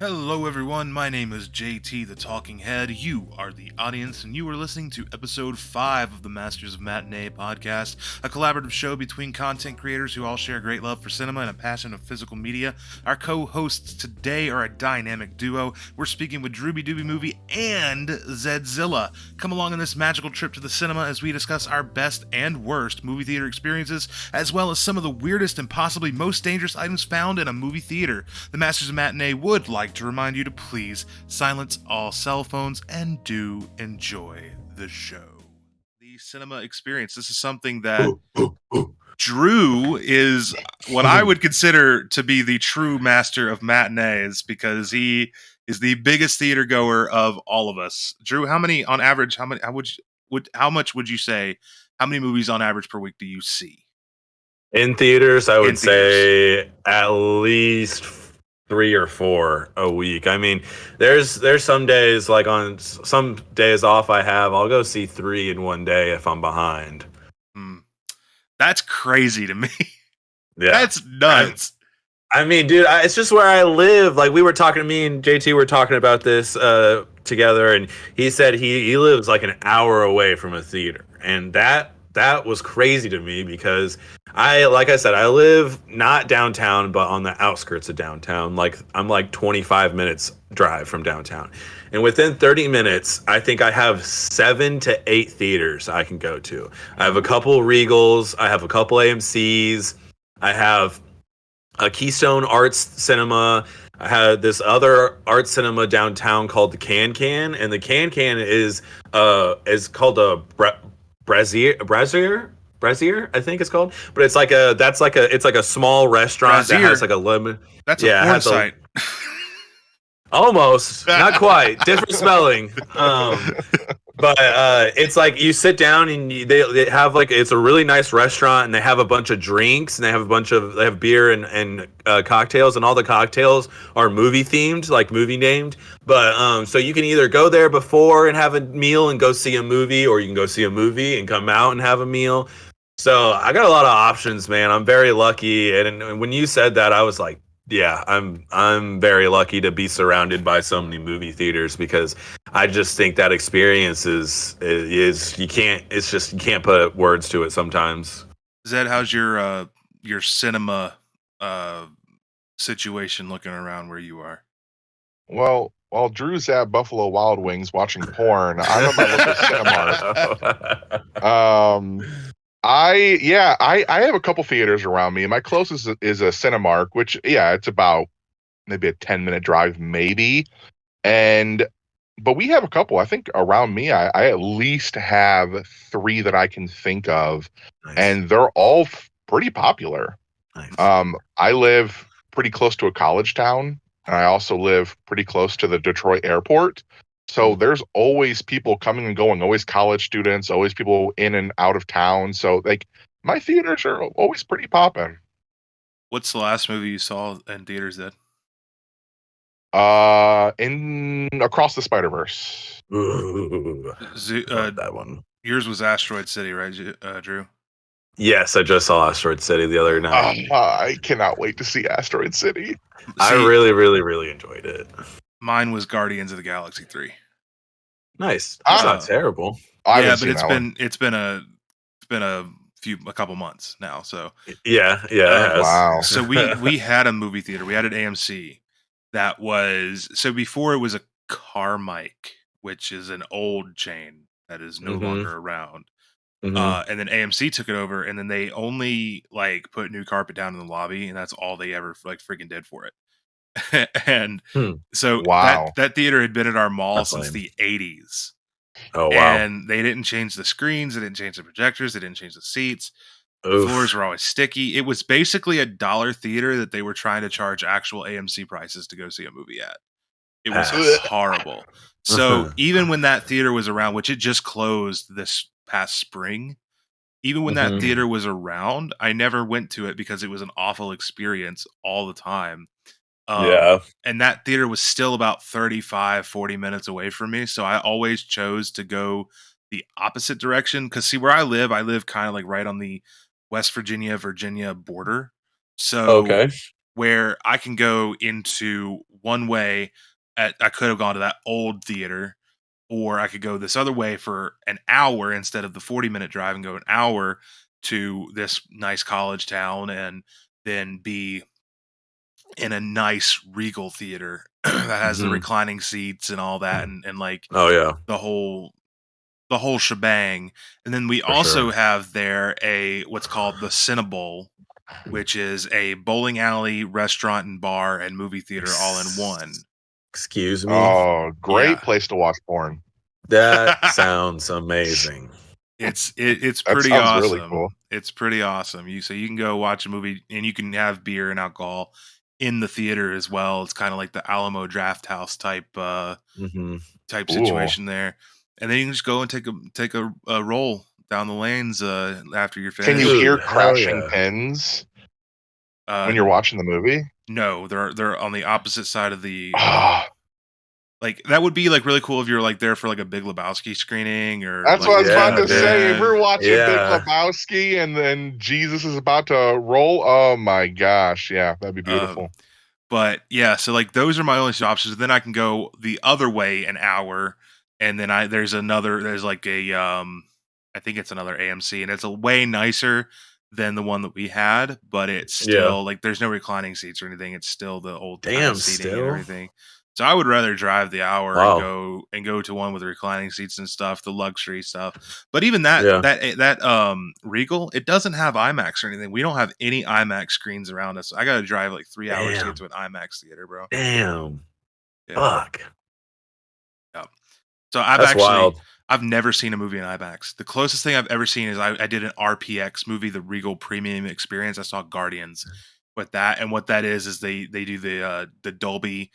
Hello, everyone. My name is JT, the Talking Head. You are the audience, and you are listening to episode 5 of the Masters of Matinee podcast, a collaborative show between content creators who all share a great love for cinema and a passion of physical media. Our co hosts today are a dynamic duo. We're speaking with Drewbie, Doobie Movie and Zedzilla. Come along on this magical trip to the cinema as we discuss our best and worst movie theater experiences, as well as some of the weirdest and possibly most dangerous items found in a movie theater. The Masters of Matinee would like to remind you to please silence all cell phones and do enjoy the show. The cinema experience. This is something that Drew is what I would consider to be the true master of matinees because he is the biggest theater goer of all of us. Drew, how many on average? How much would you say? How many movies on average per week do you see? In theaters, I would In theaters. say at least 3 or 4 a week. I mean, there's some days, like on some days off I'll go see 3 in one day if I'm behind. That's crazy to me. Yeah. That's nuts. I mean, dude, it's just where I live. Like, we were talking, me and JT were talking about this together, and he said he lives like an hour away from a theater. And that was crazy to me because like I said, I live not downtown, but on the outskirts of downtown. Like, I'm like 25 minutes drive from downtown. And within 30 minutes, I think I have 7 to 8 theaters I can go to. I have a couple Regals. I have a couple AMCs. I have a Keystone Arts Cinema. I had this other art cinema downtown called the Can Can, and the Can Can is called a Brazier, I think it's called. But it's like a small restaurant Brazier. that has like a lemon. That's a porn site. Almost, not quite, different spelling. But it's like you sit down and they have like, it's a really nice restaurant, and they have a bunch of drinks, and they have beer and cocktails, and all the cocktails are movie themed, like movie named. But so you can either go there before and have a meal and go see a movie, or you can go see a movie and come out and have a meal. So I got a lot of options, man. I'm very lucky. And when you said that, I was like, yeah, I'm very lucky to be surrounded by so many movie theaters, because I just think that experience is you can't put words to it sometimes. Zed, how's your cinema situation looking around where you are? Well, while Drew's at Buffalo Wild Wings watching porn, I'm at my local Cinemark. I have a couple theaters around me. My closest is a Cinemark, which, yeah, it's about maybe a 10-minute drive, maybe. But we have a couple. I think around me, I at least have 3 that I can think of, nice. And they're all pretty popular. Nice. I live pretty close to a college town, and I also live pretty close to the Detroit airport. So there's always people coming and going, always college students, always people in and out of town. So like my theaters are always pretty popping. What's the last movie you saw in theaters, Ed? In Across the Spider-Verse. That one. Yours was Asteroid City, right, Drew? Yes, I just saw Asteroid City the other night. I cannot wait to see Asteroid City. I really, really, really enjoyed it. Mine was Guardians of the Galaxy 3. Nice. That's not terrible. Yeah, but it's been a couple months now. So yeah. Wow. So we had a movie theater. We had an AMC that was, so before it was a Carmike, which is an old chain that is no longer around. And then AMC took it over, and then they only like put new carpet down in the lobby, and that's all they ever like freaking did for it. And so that theater had been at our mall since the 80s. Oh wow. And they didn't change the screens, they didn't change the projectors, they didn't change the seats. The floors were always sticky. It was basically a dollar theater that they were trying to charge actual AMC prices to go see a movie at. It was horrible. So even when that theater was around, which it just closed this past spring, even when that theater was around, I never went to it because it was an awful experience all the time. And that theater was still about 35-40 minutes away from me, so I always chose to go the opposite direction, because see, where I live kind of like right on the West Virginia border. So where I can go into one way. I could have gone to that old theater, or I could go this other way for an hour instead of the 40-minute drive and go an hour to this nice college town and then be in a nice Regal theater that has the Mhm. reclining seats and all that and like Oh yeah, the whole shebang. And then we for also sure. have there a what's called the Cinnabol, which is a bowling alley, restaurant and bar and movie theater all in one. Excuse me. Oh, great Yeah. place to watch porn. That sounds amazing. It's That pretty sounds really awesome. cool. It's pretty awesome. You can go watch a movie and you can have beer and alcohol in the theater as well. It's kind of like the Alamo Draft House type hmm type Ooh. situation there. And then you can just go and take a roll down the lanes after you're finished. Can you hear Dude, hell crashing yeah. pins Uh, when you're watching the movie? no, they're on the opposite side of the Ah, like that would be like really cool if you're like there for like a Big Lebowski screening or that's like, what I was about to Yeah, say. If yeah. we're watching Yeah. Big Lebowski and then Jesus is about to roll, oh my gosh, yeah, that'd be beautiful. But yeah, so like those are my only two options. Then I can go the other way an hour, and then there's like a I think it's another AMC, and it's a way nicer than the one that we had, but it's still like there's no reclining seats or anything. It's still the old time Damn, seating and still? everything. So I would rather drive the hour Wow. and go to one with reclining seats and stuff, the luxury stuff. But even that Yeah. that Regal, it doesn't have IMAX or anything. We don't have any IMAX screens around us. I got to drive like 3 hours to Damn. get to an IMAX theater, bro. Damn. Yeah. Fuck. Yeah. So That's wild. I've never seen a movie in IMAX. The closest thing I've ever seen is I did an RPX movie, the Regal Premium Experience. I saw Guardians with that, and what that is they do the Dolby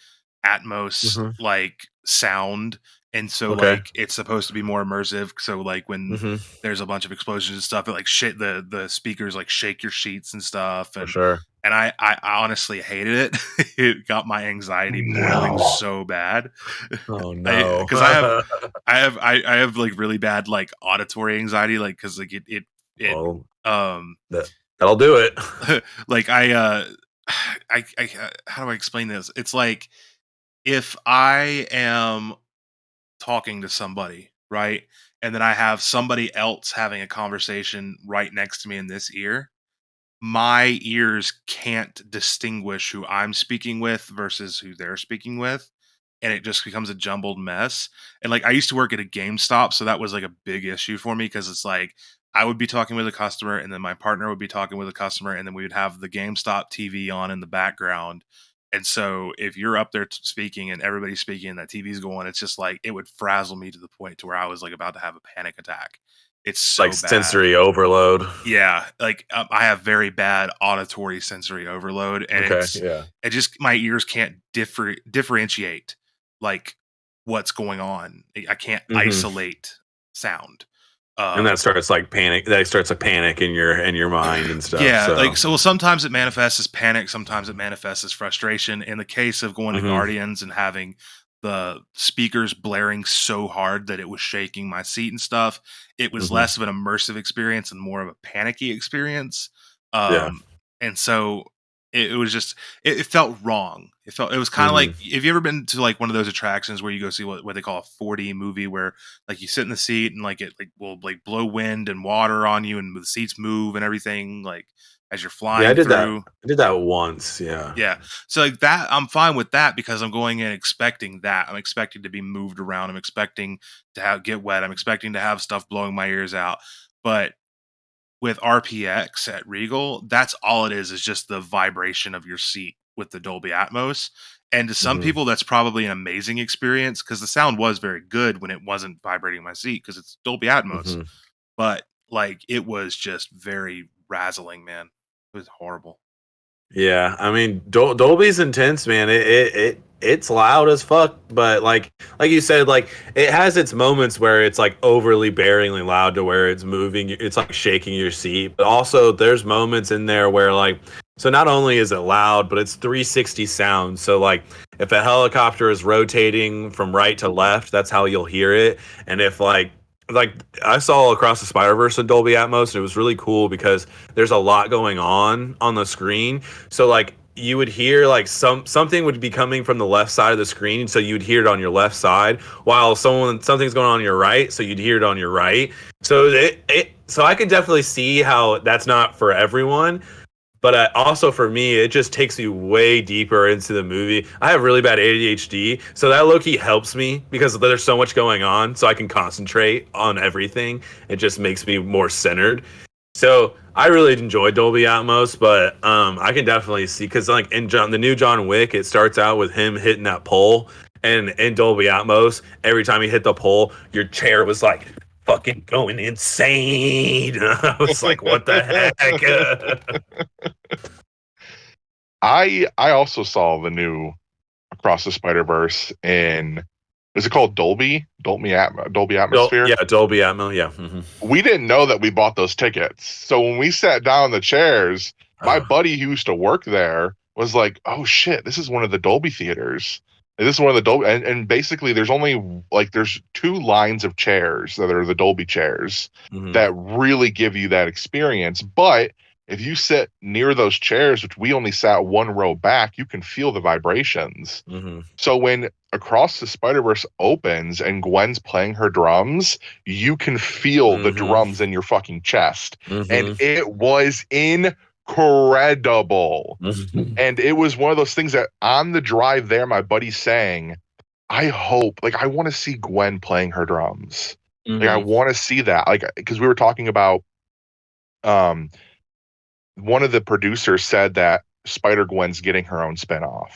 Atmos Mhm. like sound, and so Okay. like it's supposed to be more immersive. So like when hmm there's a bunch of explosions and stuff, it like shit the speakers like shake your sheets and stuff, For sure. and I honestly hated it. It got my anxiety boiling No. so bad. Oh no. Because I have like really bad like auditory anxiety, like because like it well, um that'll do it. like I how do I explain this? It's like if I am talking to somebody, right, and then I have somebody else having a conversation right next to me in this ear, my ears can't distinguish who I'm speaking with versus who they're speaking with. And it just becomes a jumbled mess. And like I used to work at a GameStop, so that was like a big issue for me because it's like I would be talking with a customer and then my partner would be talking with a customer and then we would have the GameStop TV on in the background. And so if you're up there speaking and everybody's speaking and that TV's going, it's just like it would frazzle me to the point to where I was like about to have a panic attack. It's so Like bad. sensory overload. Yeah, like I have very bad auditory sensory overload, and Yeah. it just my ears can't differentiate like what's going on. I can't Mhm. isolate sound. And that starts like panic. That starts a panic in your mind and stuff. Yeah, so. like so. Sometimes it manifests as panic. Sometimes it manifests as frustration. In the case of going to Mhm. Guardians and having the speakers blaring so hard that it was shaking my seat and stuff, it was Mhm. less of an immersive experience and more of a panicky experience. Yeah. And so it was just it felt wrong. It was kind of like, have you ever been to like one of those attractions where you go see what they call a 4D movie where like you sit in the seat and like it like will like blow wind and water on you and the seats move and everything like as you're flying Yeah, I did through. that. I did that once. Yeah. Yeah. So like that, I'm fine with that because I'm going in expecting that. I'm expecting to be moved around. I'm expecting to get wet. I'm expecting to have stuff blowing my ears out. But with RPX at Regal, that's all it is just the vibration of your seat with the Dolby Atmos. And to some Mhm. people, that's probably an amazing experience because the sound was very good when it wasn't vibrating my seat because it's Dolby Atmos. Mhm. But like it was just very razzling, man. It was horrible. Yeah, I mean Dolby's intense, man. It's loud as fuck, but like you said, like it has its moments where it's like overly bearingly loud to where it's moving, it's like shaking your seat. But also there's moments in there where like so not only is it loud, but it's 360 sound. So like if a helicopter is rotating from right to left, that's how you'll hear it. And if like I saw Across the Spider-Verse in Dolby Atmos, and it was really cool because there's a lot going on the screen. So like you would hear like something would be coming from the left side of the screen, so you'd hear it on your left side, while something's going on your right, so you'd hear it on your right. So so I could definitely see how that's not for everyone. But also for me, it just takes me way deeper into the movie. I have really bad ADHD, so that low-key helps me because there's so much going on, so I can concentrate on everything. It just makes me more centered. So I really enjoyed Dolby Atmos, but I can definitely see, because like in the new John Wick, it starts out with him hitting that pole, and in Dolby Atmos, every time he hit the pole, your chair was like fucking going insane. I was like, what the heck? I also saw the new Across the Spider-Verse in, is it called Dolby Atmosphere? Yeah, Dolby Atmos. Yeah. Mm-hmm. We didn't know that we bought those tickets. So when we sat down in the chairs, my buddy who used to work there was like, "Oh shit, this is one of the Dolby theaters. This is one of the Dolby," and basically there's only there's 2 lines of chairs that are the Dolby chairs that really give you that experience. But if you sit near those chairs, which we only sat 1 row back, you can feel the vibrations. So when Across the Spider-Verse opens and Gwen's playing her drums, you can feel the drums in your fucking chest. And it was incredible. And it was one of those things that on the drive there, my buddy sang, I hope, like, I want to see Gwen playing her drums. Like, I want to see that. Like, because we were talking about, one of the producers said that Spider-Gwen's getting her own spinoff.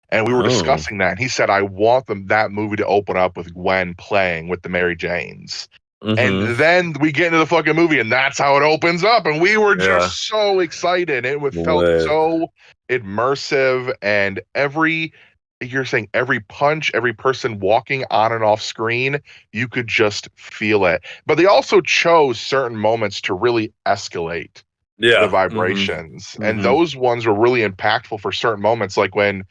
And we were discussing that. And he said, I want that movie to open up with Gwen playing with the Mary Janes. And then we get into the fucking movie, and that's how it opens up. And we were just so excited. It felt so immersive. And you're saying every punch, every person walking on and off screen, you could just feel it. But they also chose certain moments to really escalate the vibrations. And those ones were really impactful for certain moments. Like when,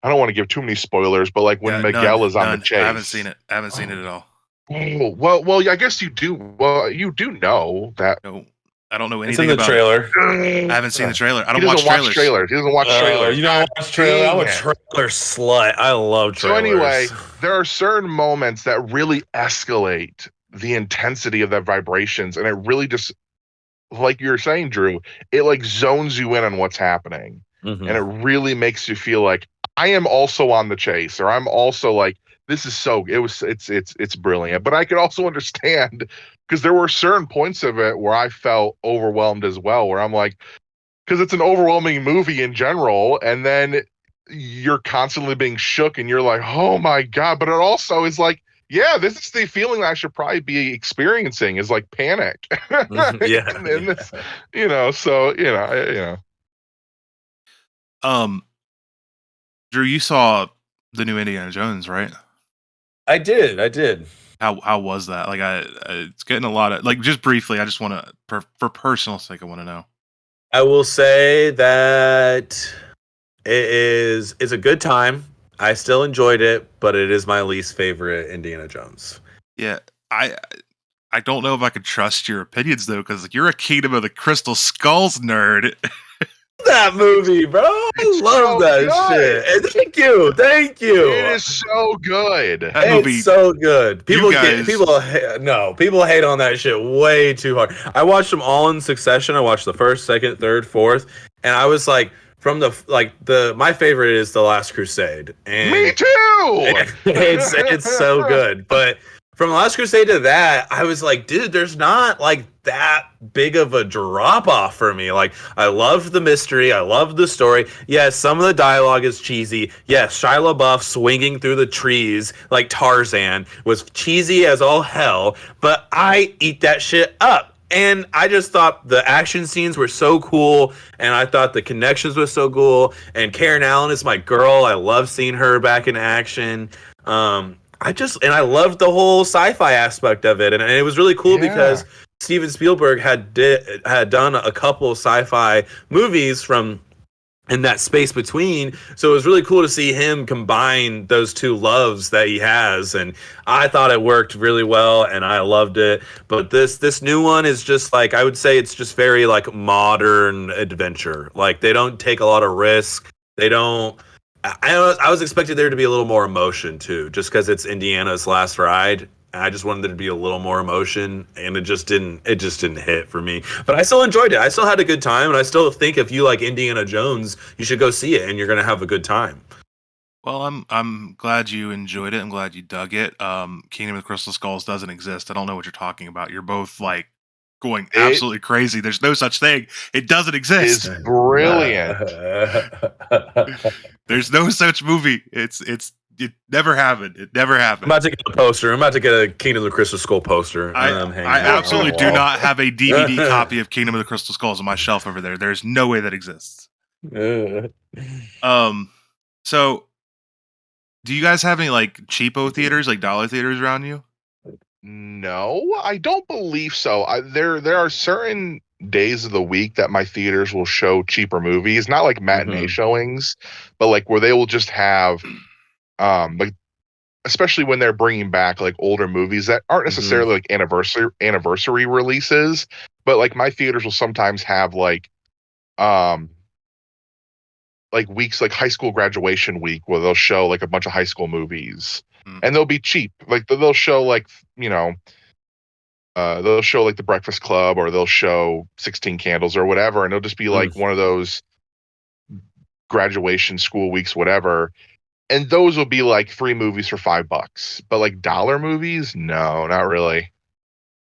I don't want to give too many spoilers, but like when Miguel is on the chase. I haven't seen it. I haven't seen it at all. Oh, well, I guess you do. Well, you do know that. No, I don't know anything about trailer. I haven't seen the trailer. I don't watch trailers. He doesn't watch trailers. You don't watch trailers? I'm a trailer slut. I love trailers. So anyway, there are certain moments that really escalate the intensity of that vibrations, and it really just, like you're saying, Drew, it like zones you in on what's happening, and it really makes you feel like I am also on the chase, or I'm also like, this is it's brilliant. But I could also understand, because there were certain points of it where I felt overwhelmed as well, where I'm like, because it's an overwhelming movie in general, and then you're constantly being shook, and you're like, oh my God. But it also is like, yeah, this is the feeling that I should probably be experiencing, is like panic. Yeah. and this, so, Drew, you saw the new Indiana Jones, right? I did. How was that? Like, it's getting a lot of, like, just briefly, I just want to, for personal sake, I want to know. I will say that it's a good time. I still enjoyed it, but it is my least favorite Indiana Jones. Yeah, I don't know if I could trust your opinions, though, because you're a Kingdom of the Crystal Skulls nerd. That movie, bro. I love that shit. And thank you. It is so good. It's so good. People hate on that shit way too hard. I watched them all in succession. I watched the first, second, third, fourth, and I was like, my favorite is The Last Crusade. And me too. It's so good, but from The Last Crusade to that, I was like, dude, there's not like that big of a drop off for me. Like, I love the mystery. I love the story. Yes, some of the dialogue is cheesy. Yes, Shia LaBeouf swinging through the trees like Tarzan was cheesy as all hell, but I eat that shit up. And I just thought the action scenes were so cool, and I thought the connections were so cool. And Karen Allen is my girl. I love seeing her back in action. I loved the whole sci-fi aspect of it, and it was really cool because Steven Spielberg had done a couple of sci-fi movies from and that space between. So it was really cool to see him combine those two loves that he has, and I thought it worked really well, and I loved it. But this new one is just like, I would say it's just very like modern adventure. Like they don't take a lot of risk. They don't. I was expecting there to be a little more emotion too, just because it's Indiana's last ride. I just wanted there to be a little more emotion, and it just didn't. It just didn't hit for me. But I still enjoyed it. I still had a good time, and I still think if you like Indiana Jones, you should go see it, and you're gonna have a good time. Well, I'm glad you enjoyed it. I'm glad you dug it. Kingdom of the Crystal Skulls doesn't exist. I don't know what you're talking about. You're both like going absolutely crazy. There's no such thing. It doesn't exist. It's brilliant. There's no such movie. It never happened. It never happened. I'm about to get a poster. I'm about to get a Kingdom of the Crystal Skull poster. I absolutely do not have a DVD copy of Kingdom of the Crystal Skulls on my shelf over there. There's no way that exists. So do you guys have any like cheapo theaters, like dollar theaters around you? No, I don't believe so. There are certain days of the week that my theaters will show cheaper movies, not like matinee showings, but like where they will just have like, especially when they're bringing back like older movies that aren't necessarily like anniversary releases, but like my theaters will sometimes have like weeks like high school graduation week where they'll show like a bunch of high school movies, and they'll be cheap. Like they'll show like, you know, they'll show like The Breakfast Club, or they'll show 16 Candles or whatever, and it'll just be like one of those graduation school weeks, whatever. And those will be like 3 movies for $5. But like dollar movies, no, not really.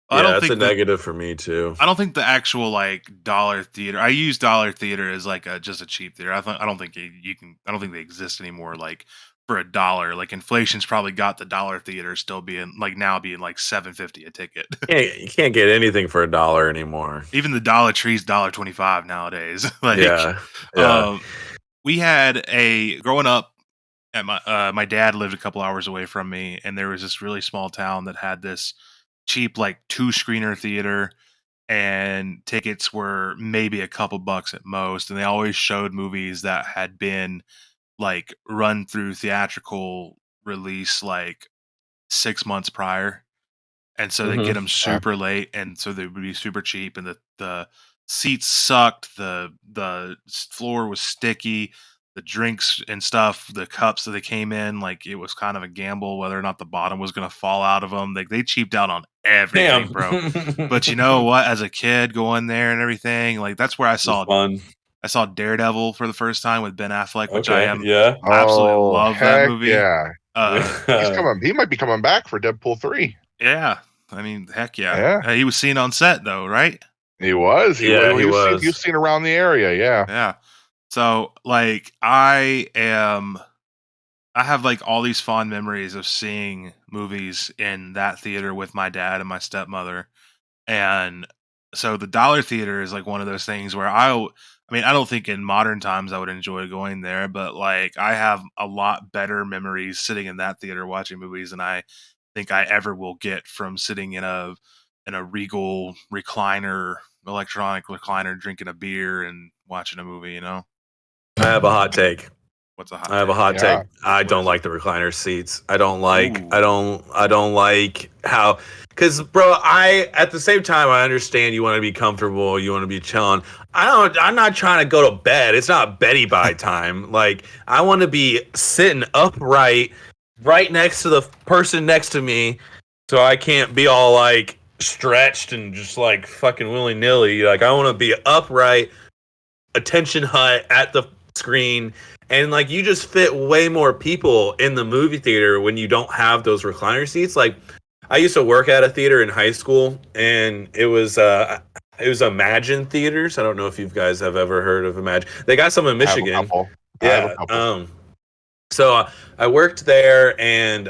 Yeah, that's a negative for me too. I don't think the actual like dollar theater. I use dollar theater as like just a cheap theater. I don't think you can. I don't think they exist anymore. Like for $1, like inflation's probably got the dollar theater still being like now being like $7.50 a ticket. You can't get anything for $1 anymore. Even the Dollar Tree's $1.25 nowadays. Like, yeah. We had growing up. At my dad lived a couple hours away from me, and there was this really small town that had this cheap like 2-screener theater, and tickets were maybe a couple bucks at most, and they always showed movies that had been like run through theatrical release like 6 months prior, and so they get them super late, and so they would be super cheap, and the seats sucked, the floor was sticky, the drinks and stuff, the cups that they came in, like it was kind of a gamble whether or not the bottom was going to fall out of them. Like they cheaped out on everything, bro. But you know what? As a kid going there and everything, like that's where I saw Daredevil for the first time with Ben Affleck, which I absolutely love that movie. Yeah, he might be coming back for Deadpool 3. Yeah, I mean, heck yeah. He was seen on set though, right? He was. He was. He was seen around the area. Yeah. So like I have like all these fond memories of seeing movies in that theater with my dad and my stepmother. And so the dollar theater is like one of those things where I don't think in modern times I would enjoy going there, but like I have a lot better memories sitting in that theater watching movies than I think I ever will get from sitting in a Regal electronic recliner, drinking a beer and watching a movie, you know? I have a hot take. What's a hot take? I have a hot take. I don't like the recliner seats. I don't like how, because bro, at the same time I understand you want to be comfortable, you want to be chilling. I'm not trying to go to bed. It's not Betty by time. Like I want to be sitting upright, right next to the person next to me, so I can't be all like stretched and just like fucking willy nilly. Like I want to be upright, attention hut at the screen, and like you just fit way more people in the movie theater when you don't have those recliner seats. Like I used to work at a theater in high school, and it was Imagine Theaters. I don't know if you guys have ever heard of Imagine. They got some in Michigan. So I worked there, and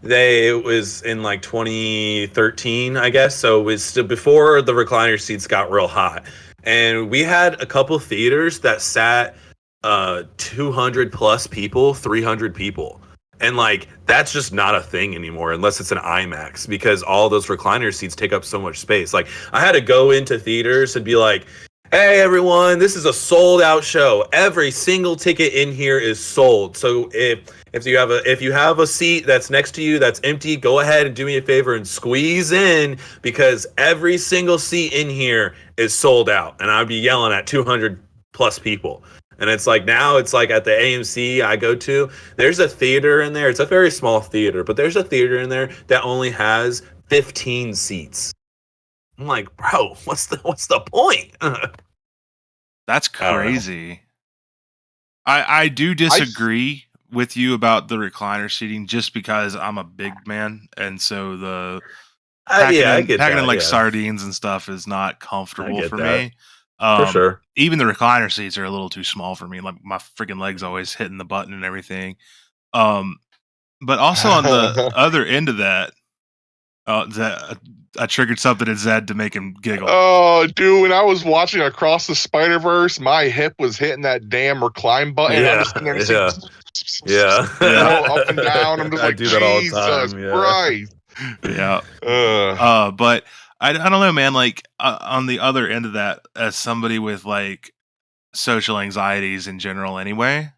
it was in like 2013, I guess. So it was still before the recliner seats got real hot, and we had a couple theaters that sat 200 plus people, 300 people. And like that's just not a thing anymore unless it's an IMAX, because all those recliner seats take up so much space. Like I had to go into theaters and be like, Hey everyone, this is a sold out show. Every single ticket in here is sold. So if you have a seat that's next to you that's empty, go ahead and do me a favor and squeeze in because every single seat in here is sold out. And I'd be yelling at 200 plus people. And it's like now it's like at the AMC I go to, there's a theater in there. It's a very small theater, but there's a theater in there that only has 15 seats. I'm like, bro, what's the point? That's I don't know. crazy. I do disagree with you about the recliner seating just because I'm a big man, and so the I get packing in that. like Yeah, sardines and stuff is not I comfortable get for that me. for sure. Even the recliner seats are a little too small for me. Like my freaking legs always hitting the button and everything. Um, but also on the other end of that, I triggered something in Zed to make him giggle. Oh, dude, when I was watching Across the Spider-Verse, my hip was hitting that damn recline button. I'm Yeah, just sitting there yeah, yeah. go up and down. I'm just I like, do that all the Jesus time. Yeah. Christ. Yeah. Ugh. But I don't know, man. Like on the other end of that, as somebody with like social anxieties in general, anyway,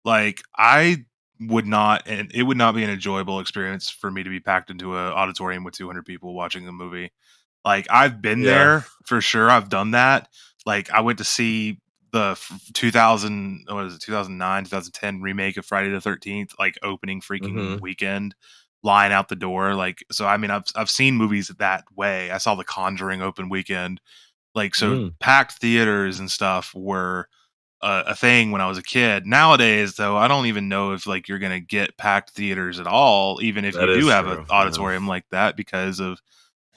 like I would not, and it would not be an enjoyable experience for me to be packed into an auditorium with 200 people watching a movie. Like I've been Yeah. there for sure. I've done that. Like I went to see the 2000, what is it, 2009, 2010 remake of Friday the 13th, like opening freaking Hmm. weekend, line out the door. Like, so I mean, I've seen movies that way. I saw The Conjuring open weekend. Like, so Mm, packed theaters and stuff were a thing when I was a kid. Nowadays, though, I don't even know if like you're gonna get packed theaters at all, even if you that do is have an true. Yeah. auditorium like that, because of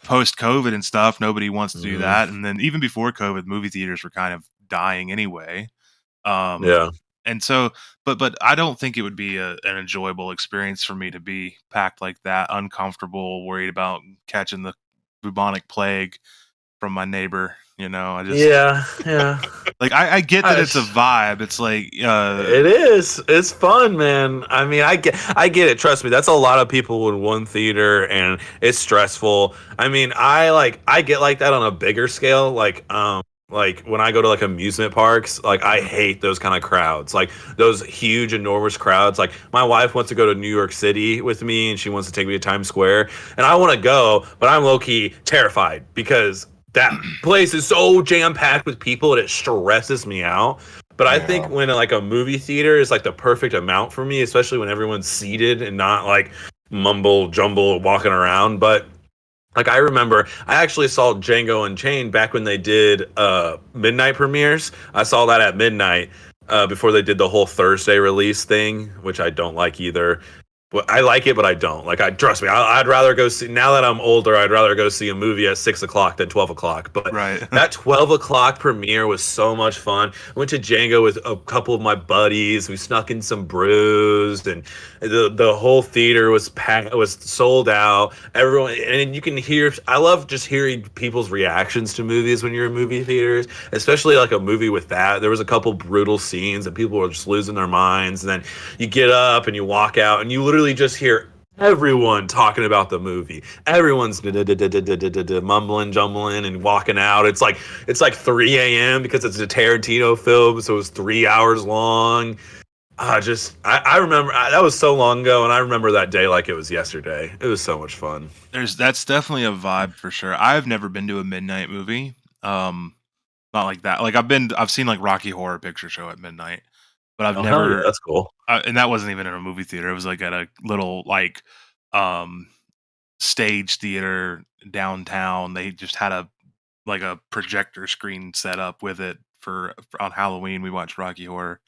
post COVID and stuff. Nobody wants to do Hmm. that, and then even before COVID, movie theaters were kind of dying anyway. Um, Yeah. and so, but I don't think it would be an enjoyable experience for me to be packed like that, uncomfortable, worried about catching the bubonic plague from my neighbor. I just Yeah. Yeah. like I get that it's a Gosh. vibe. It's like It is. It's fun, man. I mean, I get it. Trust me. That's a lot of people in one theater, and it's stressful. I mean, I get like that on a bigger scale. Like when I go to like amusement parks, like I hate those kind of crowds. Like those huge, enormous crowds. Like my wife wants to go to New York City with me, and she wants to take me to Times Square, and I want to go, but I'm low key terrified because that place is so jam packed with people, and it stresses me out. But I think Yeah. when like a movie theater is like the perfect amount for me, especially when everyone's seated and not like mumble jumble walking around. But like I remember, I actually saw Django Unchained back when they did midnight premieres. I saw that at midnight before they did the whole Thursday release thing, which I don't like either. But I like it, but I don't. Like, I trust me. I'd rather go see. Now that I'm older, I'd rather go see a movie at 6 o'clock than 12 o'clock. But right. that 12 o'clock premiere was so much fun. I went to Django with a couple of my buddies. We snuck in some brews, and the whole theater was packed. Was sold out. Everyone, and you can hear. I love just hearing people's reactions to movies when you're in movie theaters, especially like a movie with that. There was a couple brutal scenes, and people were just losing their minds. And then you get up and you walk out and you literally just hear everyone talking about the movie. Everyone's mumbling, jumbling, and walking out. It's like 3 a.m. because it's a Tarantino film, so it was 3 hours long. I remember that was so long ago, and I remember that day like it was yesterday. It was so much fun. That's definitely a vibe for sure. I've never been to a midnight movie. Not like that. Like I've seen like Rocky Horror Picture Show at midnight, but I've Oh hell yeah, never. that's cool. And that wasn't even in a movie theater. It was like at a little like um stage theater downtown. They just had a projector screen set up with it for on Halloween. We watched Rocky Horror.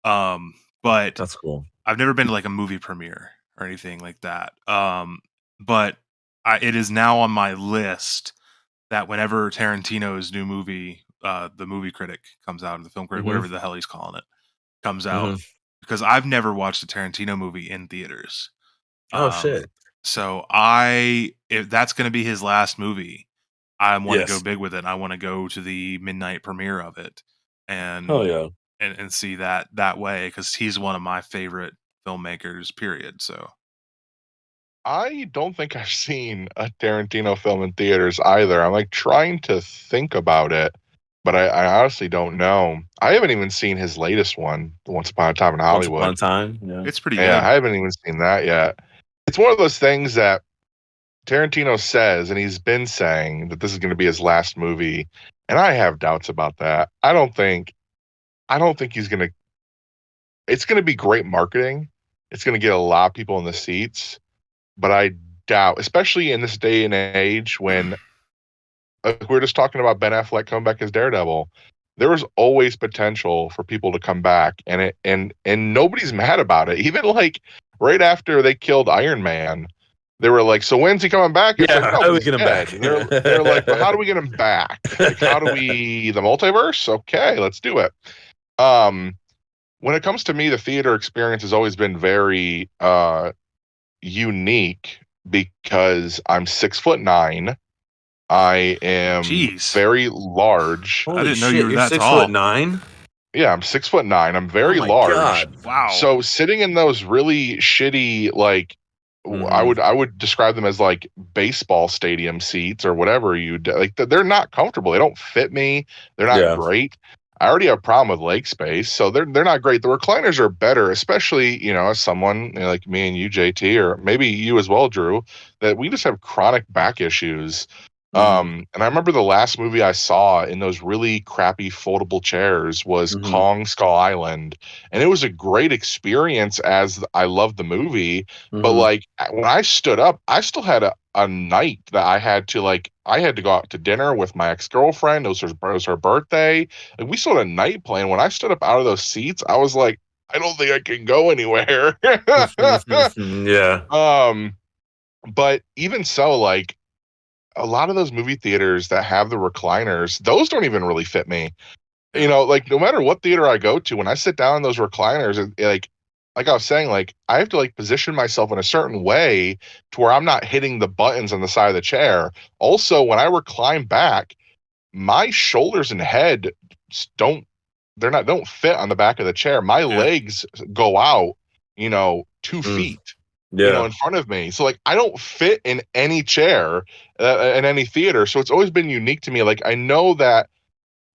But That's cool. I've never been to like a movie premiere or anything like that. But it is now on my list that whenever Tarantino's new movie, the movie critic comes out, or the film critic, Hmm. whatever the hell he's calling it, comes out, Hmm. because I've never watched a Tarantino movie in theaters. Oh Um, shit. so if that's going to be his last movie, I want to go Yes. big with it. I want to go to the midnight premiere of it, and Hell yeah. and see that way, because he's one of my favorite filmmakers. Period. So I don't think I've seen a Tarantino film in theaters either. I'm like trying to think about it. but I honestly don't know. I haven't even seen his latest one, the Once Upon a Time in Hollywood. Once Upon a Time, yeah. It's pretty Yeah, good. I haven't even seen that yet. It's one of those things that Tarantino says, and he's been saying that this is going to be his last movie, and I have doubts about that. I don't think he's going to. It's going to be great marketing. It's going to get a lot of people in the seats, but I doubt, especially in this day and age when we're just talking about Ben Affleck coming back as Daredevil. There was always potential for people to come back, and nobody's mad about it. Even like right after they killed Iron Man, they were like, "So when's he coming back?" It's Yeah, like, how do we get him back? They're like, "But how do we get him back? Like, how do we the multiverse? Okay, let's do it." When it comes to me, the theater experience has always been very unique because I'm 6'9". I am Jeez. very large. I didn't know you were you're that 6'9". tall. Yeah, I'm 6'9". I'm very Oh my large. God. Wow. So sitting in those really shitty, like I would describe them as like baseball stadium seats or whatever like. They're not comfortable. They don't fit me. They're not great. I already have a problem with leg space, so they're not great. The recliners are better, especially as someone like me and you, JT, or maybe you as well, Drew, that we just have chronic back issues. And I remember the last movie I saw in those really crappy foldable chairs was Kong Skull Island. And it was a great experience as I loved the movie. But like when I stood up, I still had a night that I had to go out to dinner with my ex-girlfriend. It was her birthday. Like we still had a night plan. When I stood up out of those seats, I was like, I don't think I can go anywhere. Yeah. But even so, like, a lot of those movie theaters that have the recliners, those don't even really fit me. Like no matter what theater I go to, when I sit down in those recliners, like I was saying, like I have to like position myself in a certain way to where I'm not hitting the buttons on the side of the chair. Also, when I recline back, my shoulders and head don't fit on the back of the chair. My legs go out, 2 feet. In front of me. So like I don't fit in any chair in any theater. So it's always been unique to me. Like I know that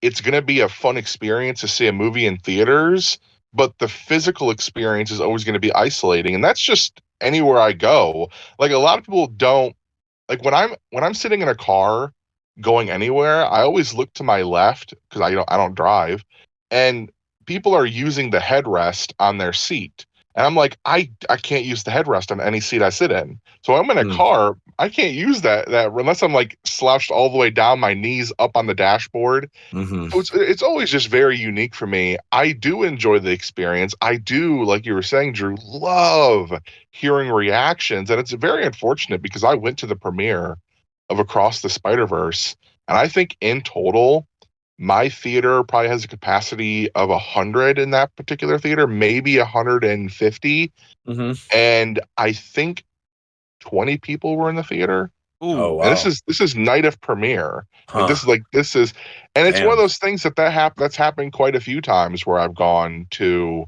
it's going to be a fun experience to see a movie in theaters, but the physical experience is always going to be isolating. And that's just anywhere I go. Like a lot of people don't like when I'm sitting in a car going anywhere, I always look to my left because I don't drive, and people are using the headrest on their seat. And I'm like, I can't use the headrest on any seat I sit in. So I'm in a car, I can't use that unless I'm like slouched all the way down, my knees up on the dashboard. So it's always just very unique for me. I do enjoy the experience. I do, like you were saying, Drew, love hearing reactions. And it's very unfortunate because I went to the premiere of Across the Spider-Verse, and I think in total, my theater probably has a capacity of 100 in that particular theater, maybe 150. And I think 20 people were in the theater. Ooh. Oh, wow. And this is night of premiere. Like, and it's one of those things that's happened quite a few times where I've gone to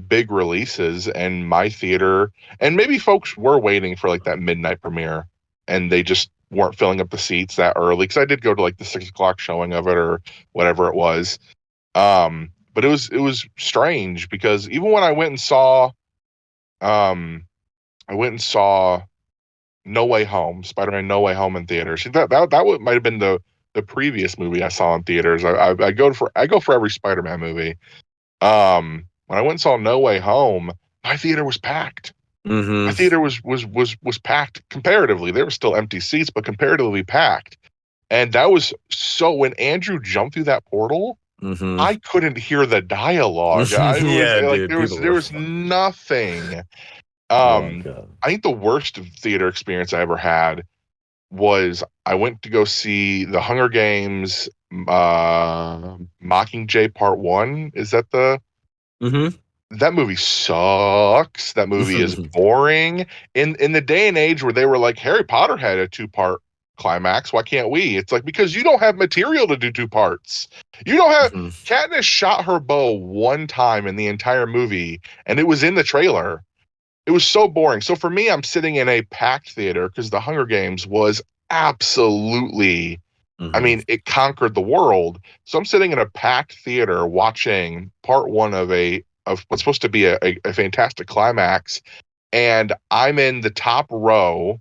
big releases and my theater, and maybe folks were waiting for like that midnight premiere and they just weren't filling up the seats that early, because I did go to like the 6:00 showing of it or whatever it was. But it was strange because even when I went and saw No Way Home, Spider-Man No Way Home in theaters. That might have been the previous movie I saw in theaters. I go for every Spider-Man movie. When I went and saw No Way Home, my theater was packed. My theater was packed comparatively. There were still empty seats, but comparatively packed. And that was so when Andrew jumped through that portal, I couldn't hear the dialogue. There was nothing. I think the worst theater experience I ever had was I went to go see The Hunger Games Mockingjay Part 1. Is that the That movie sucks. That movie is boring. In the day and age where they were like, Harry Potter had a 2-part climax, why can't we? It's like, because you don't have material to do 2 parts. You don't have Katniss shot her bow 1 time in the entire movie, and it was in the trailer. It was so boring. So for me, I'm sitting in a packed theater because The Hunger Games was absolutely I mean, it conquered the world. So I'm sitting in a packed theater watching part one of what's supposed to be a fantastic climax, and I'm in the top row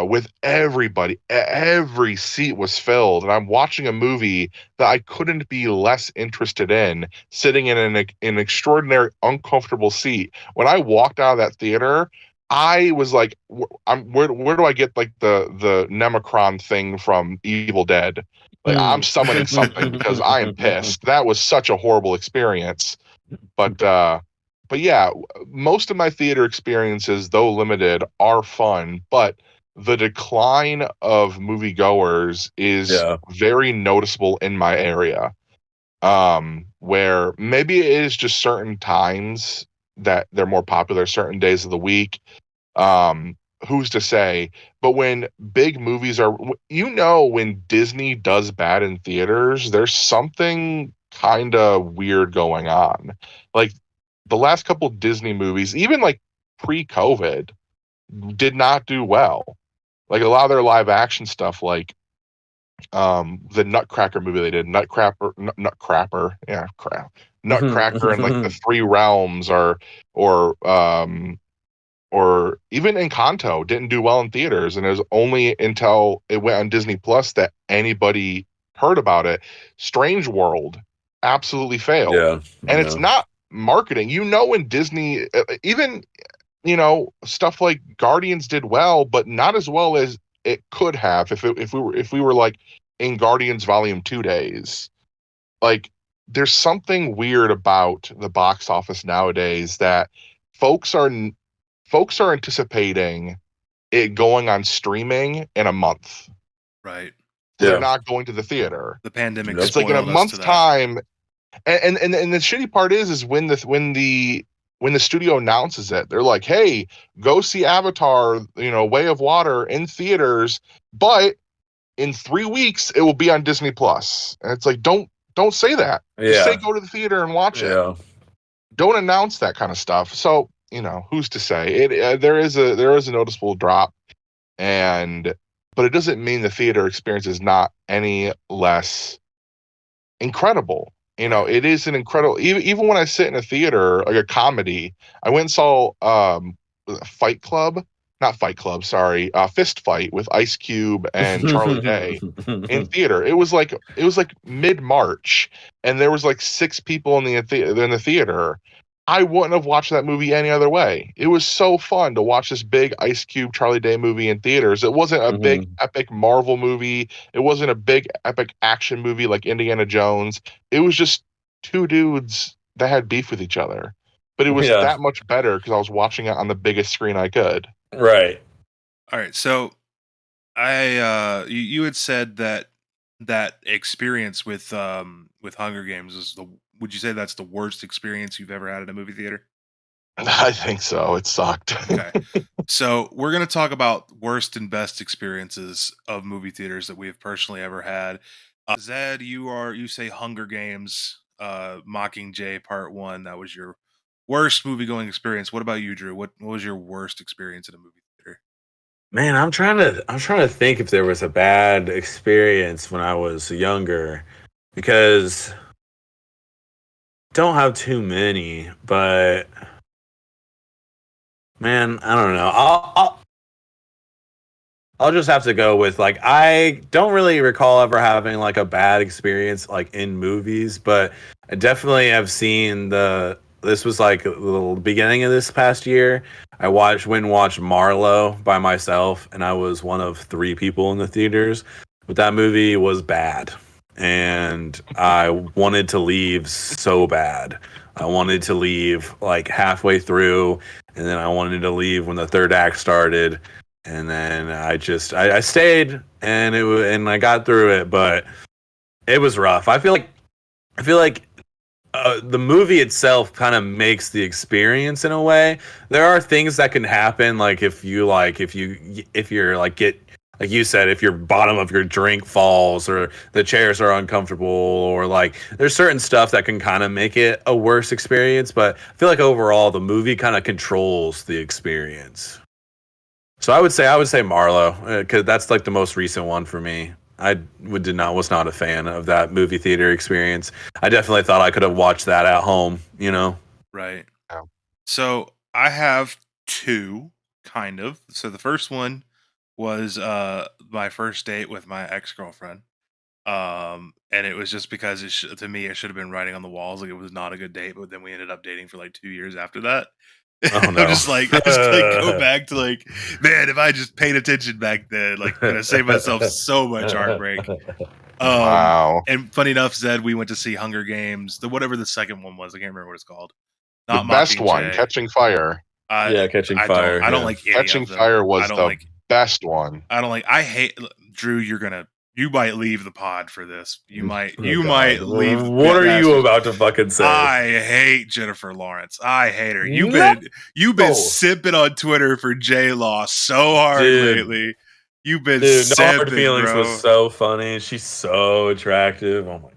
with everybody. Every seat was filled, and I'm watching a movie that I couldn't be less interested in, sitting in an extraordinary, uncomfortable seat. When I walked out of that theater, I was like, where do I get like the Nemocron thing from Evil Dead? Like, I'm summoning something because I am pissed. That was such a horrible experience. But yeah, most of my theater experiences, though limited, are fun, but the decline of moviegoers is very noticeable in my area. Where maybe it is just certain times that they're more popular, certain days of the week. Who's to say? But when big movies are, when Disney does bad in theaters, there's something kind of weird going on. Like the last couple Disney movies, even like pre-COVID, did not do well. Like a lot of their live action stuff, like the Nutcracker movie they did, Nutcracker, Nutcracker, and like the Three Realms, or even Encanto didn't do well in theaters, and it was only until it went on Disney Plus that anybody heard about it. Strange World absolutely failed, and it's not marketing. When Disney, even stuff like Guardians did well, but not as well as it could have if we were like in Guardians Volume 2 days. Like, there's something weird about the box office nowadays that folks are anticipating it going on streaming in a month. Right. They're not going to the theater. The pandemic. It's like in a month's time. And the shitty part is when the studio announces it, they're like, "Hey, go see Avatar, Way of Water in theaters, but in 3 weeks it will be on Disney Plus." And it's like, don't say that. Just say go to the theater and watch it. Don't announce that kind of stuff. So, who's to say? There is a noticeable drop, but it doesn't mean the theater experience is not any less incredible. It is an incredible, even when I sit in a theater, like a comedy. I went and saw Fight Club, not Fight Club, sorry, Fist Fight with Ice Cube and Charlie Day in theater. It was like mid-March, and there was like 6 people in the theater. I wouldn't have watched that movie any other way. It was so fun to watch this big Ice Cube, Charlie Day movie in theaters. It wasn't a big epic Marvel movie. It wasn't a big epic action movie like Indiana Jones. It was just 2 dudes that had beef with each other. But it was that much better because I was watching it on the biggest screen I could. Right. All right. So you had said that experience with Hunger Games is would you say that's the worst experience you've ever had at a movie theater? I think so. It sucked. Okay. So we're going to talk about worst and best experiences of movie theaters that we have personally ever had. Zed, you say Hunger Games, Mockingjay Part 1. That was your worst movie going experience. What about you, Drew? What was your worst experience at a movie theater? Man, I'm trying to think if there was a bad experience when I was younger, because don't have too many, but man, I don't know. I'll just have to go with, like, I don't really recall ever having like a bad experience like in movies, but I definitely have seen this was like the beginning of this past year. I went and watched Marlowe by myself, and I was one of 3 people in the theaters, but that movie was bad. And I wanted to leave so bad. I wanted to leave like halfway through, and then I wanted to leave when the 3rd act started, and then I stayed, and I got through it, but it was rough. I feel like the movie itself kind of makes the experience in a way. There are things that can happen, like if you're like get, like you said, if your bottom of your drink falls, or the chairs are uncomfortable, or like there's certain stuff that can kind of make it a worse experience. But I feel like overall the movie kind of controls the experience. So I would say Marlowe, because that's like the most recent one for me. was not a fan of that movie theater experience. I definitely thought I could have watched that at home, you know. Right. Yeah. So I have two, kind of. So the first one was my first date with my ex-girlfriend. And it was just because to me it should have been writing on the walls, like it was not a good date, but then we ended up dating for like 2 years after that. Oh no. I just like go back to like, man, if I just paid attention back then, like I saved myself so much heartbreak. Wow. And funny enough, Zed, we went to see Hunger Games, whatever the second one was. I can't remember what it's called. The Not best one, Mockingjay. Catching Fire. Catching Fire. I don't like any Catching of them. Fire was I don't the like. best one. I don't like. I hate Drew. You might leave the pod for this. You might God. leave. What are you about to fucking say? I hate Jennifer Lawrence. I hate her. You've No. been sipping on Twitter for J Law so hard lately. You've been Dude, No Hard sipping, Feelings bro. was so funny. She's so attractive. Oh my.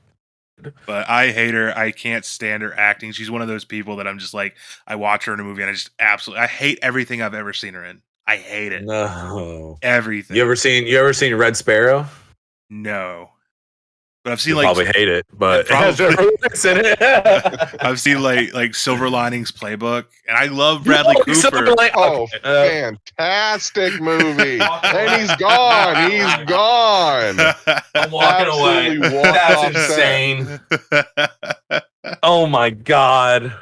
But I hate her. I can't stand her acting. She's one of those people that I'm just like, I watch her in a movie and I hate everything I've ever seen her in. I hate it. No. Everything. You ever seen Red Sparrow? No. But I've seen You like probably hate it, but it has Probably. Jennifer Lawrence in it. I've seen like Silver Linings Playbook, and I love Bradley Cooper. Oh, fantastic movie! And he's gone. He's gone. I'm walking away. Absolutely walked That's off set. insane. Oh my god.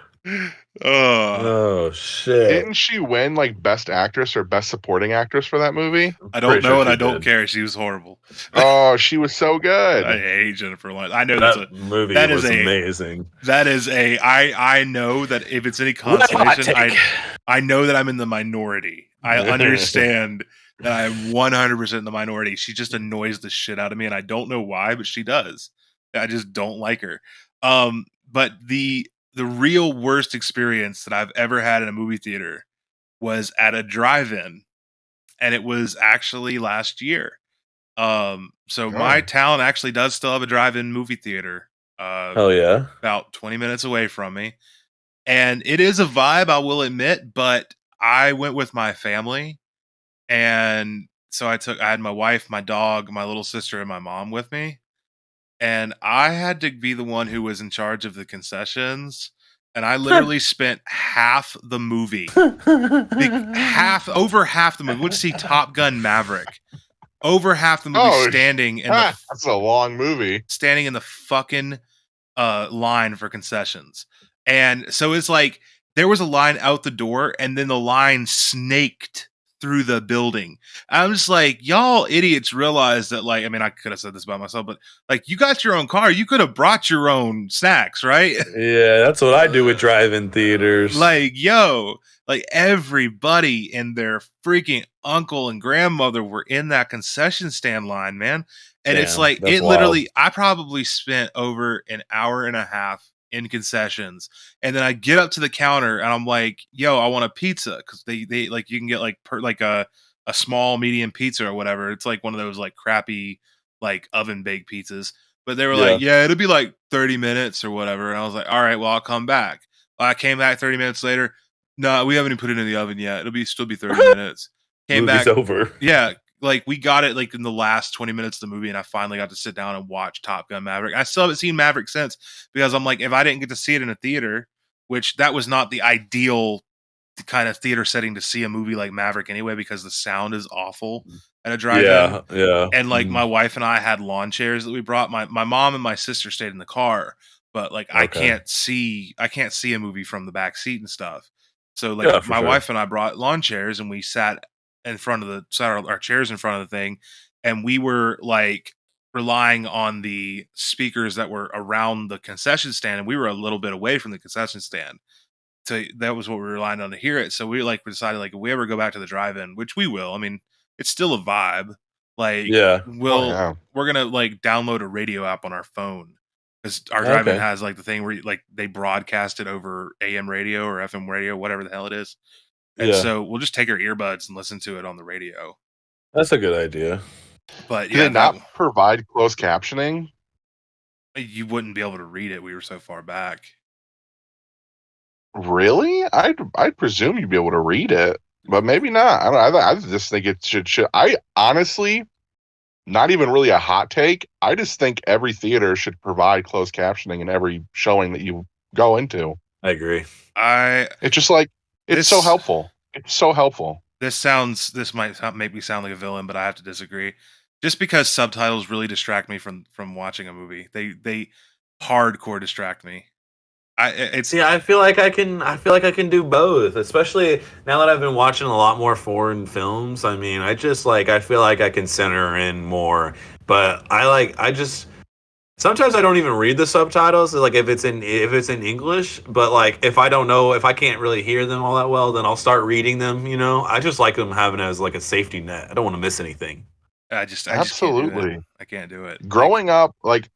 Oh, Oh shit. Didn't she win like Best Actress or Best Supporting Actress for that movie? I don't Pretty know, sure and she I don't did. care. She was horrible. Oh, she was so good. I hate Jennifer Lawrence. I know That movie that was is amazing. I know that if it's any Hot consolation, take. I know that I'm in the minority. I understand that I'm 100% in the minority. She just annoys the shit out of me, and I don't know why, but she does. I just don't like her. But the real worst experience that I've ever had in a movie theater was at a drive-in, and it was actually last year. So my town actually does still have a drive-in movie theater. Hell yeah. About 20 minutes away from me. And it is a vibe, I will admit, but I went with my family. And so I had my wife, my dog, my little sister, and my mom with me. And I had to be the one who was in charge of the concessions. And I literally spent half the movie, over half the movie. Went to see Top Gun Maverick. Over half the movie standing in the that's a long movie. Standing in the fucking line for concessions. And so it's like there was a line out the door, and then the line snaked through the building. I'm just like, y'all idiots realize that, like, I mean, I could have said this about myself, but like, you got your own car. You could have brought your own snacks, right? Yeah, that's what I do with drive-in theaters. Like, yo, like everybody and their freaking uncle and grandmother were in that concession stand line, man. And it's like, that's literally, I probably spent over an hour and a half in concessions. And then I get up to the counter and I'm like, yo, I want a pizza. Cause they like, you can get like a small medium pizza or whatever. It's like one of those like crappy, like oven baked pizzas. But they were like, yeah, it'll be like 30 minutes or whatever. And I was like, all right, well, I'll come back. I came back 30 minutes later. No, we haven't even put it in the oven yet. Still be 30 minutes. Came Movie's back over. Yeah. Like we got it like in the last 20 minutes of the movie, and I finally got to sit down and watch Top Gun Maverick. I still haven't seen Maverick since, because I'm like, if I didn't get to see it in a theater, which that was not the ideal kind of theater setting to see a movie like Maverick anyway, because the sound is awful at a drive-in. Yeah. And like my wife and I had lawn chairs that we brought. My mom and my sister stayed in the car, but like I can't see a movie from the back seat and stuff. So like my wife and I brought lawn chairs, and we sat our chairs in front of the thing, and we were like relying on the speakers that were around the concession stand, and we were a little bit away from the concession stand. So that was what we were relying on to hear it. So we decided like, if we ever go back to the drive-in, which we will, I mean, it's still a vibe. Like, we're gonna like download a radio app on our phone, because our drive-in has like the thing where like they broadcast it over AM radio or FM radio, whatever the hell it is. And so we'll just take our earbuds and listen to it on the radio. That's a good idea. But did it not provide closed captioning? You wouldn't be able to read it. We were so far back. Really? I'd presume you'd be able to read it, but maybe not. I just think it should. I honestly not even really a hot take. I just think every theater should provide closed captioning in every showing that you go into. I agree. It's just like it's so This helpful. It's so helpful. this might make me sound like a villain, but I have to disagree. Just because subtitles really distract me from watching a movie, they hardcore distract me. It's See, I feel like I can do both, especially now that I've been watching a lot more foreign films. I mean, I feel like I can center in more, but I just sometimes I don't even read the subtitles, like if it's in English, but like if I can't really hear them all that well, then I'll start reading them, you know? I just like them having as like a safety net. I don't want to miss anything. I just can't do it. Absolutely. I can't do it. Growing up, like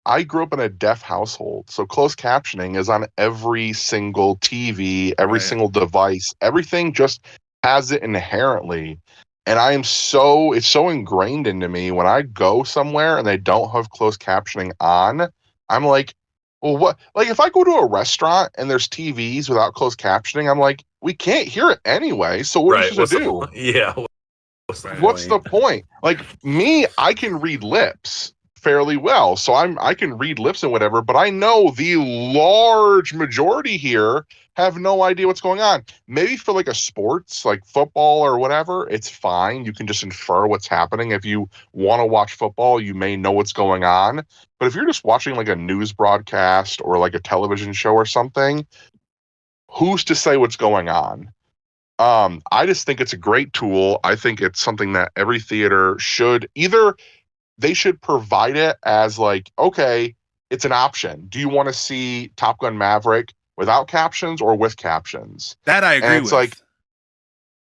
I grew up in a deaf household, so closed captioning is on every single TV, every Right. single device. Everything just has it inherently. And it's so ingrained into me when I go somewhere and they don't have closed captioning on, I'm like, well, what? Like if I go to a restaurant and there's TVs without closed captioning, I'm like, we can't hear it anyway. So what are you supposed to do? Yeah. What's the point? Like me, I can read lips fairly well, so I can read lips and whatever, but I know the large majority here have no idea what's going on. Maybe for like a sports, like football or whatever, it's fine. You can just infer what's happening. If you want to watch football, you may know what's going on. But if you're just watching like a news broadcast or like a television show or something, who's to say what's going on? I just think it's a great tool. I think it's something that every theater should they should provide it as like, okay, it's an option. Do you want to see Top Gun Maverick without captions or with captions? That I agree And it's with. like,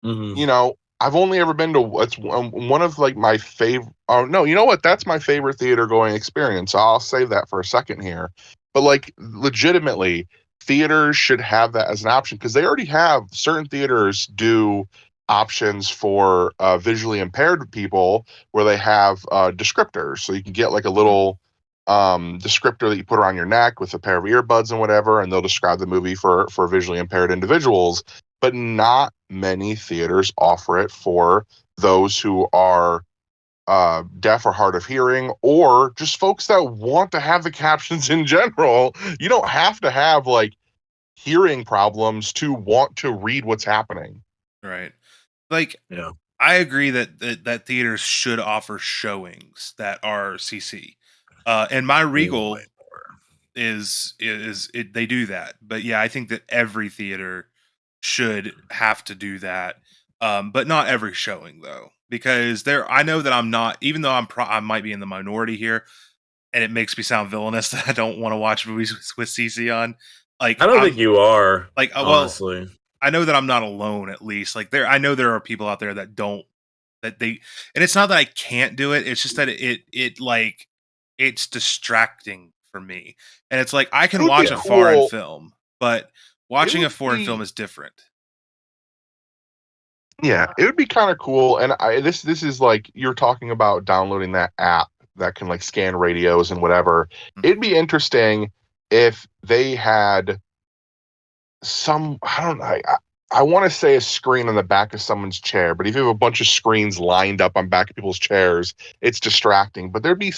Mhm. you know, I've only ever been to it's one of like my favorite. Oh no, you know what? That's my favorite theater going experience. I'll save that for a second here. But like, legitimately, theaters should have that as an option because they already have certain theaters do options for visually impaired people where they have descriptors, so you can get like a little descriptor that you put around your neck with a pair of earbuds and whatever, and they'll describe the movie for visually impaired individuals. But not many theaters offer it for those who are deaf or hard of hearing, or just folks that want to have the captions in general. You don't have to have like hearing problems to want to read what's happening. Right. Like Yeah. I agree that theaters should offer showings that are CC. And my Regal is they do that. But yeah, I think that every theater should have to do that. But not every showing though, because I know that I'm not, even though I might be in the minority here, and it makes me sound villainous that I don't want to watch movies with CC on. Like I don't think you are. like well, honestly. I know that I'm not alone. At least like I know there are people out there that don't and it's not that I can't do it. It's just that it like it's distracting for me, and it's like I can watch a foreign film, but watching a foreign film is different. Yeah, it would be kind of cool. And this is like you're talking about downloading that app that can like scan radios and whatever. Mhm. It'd be interesting if they had some, I want to say a screen on the back of someone's chair, but if you have a bunch of screens lined up on back of people's chairs, it's distracting. But it'd be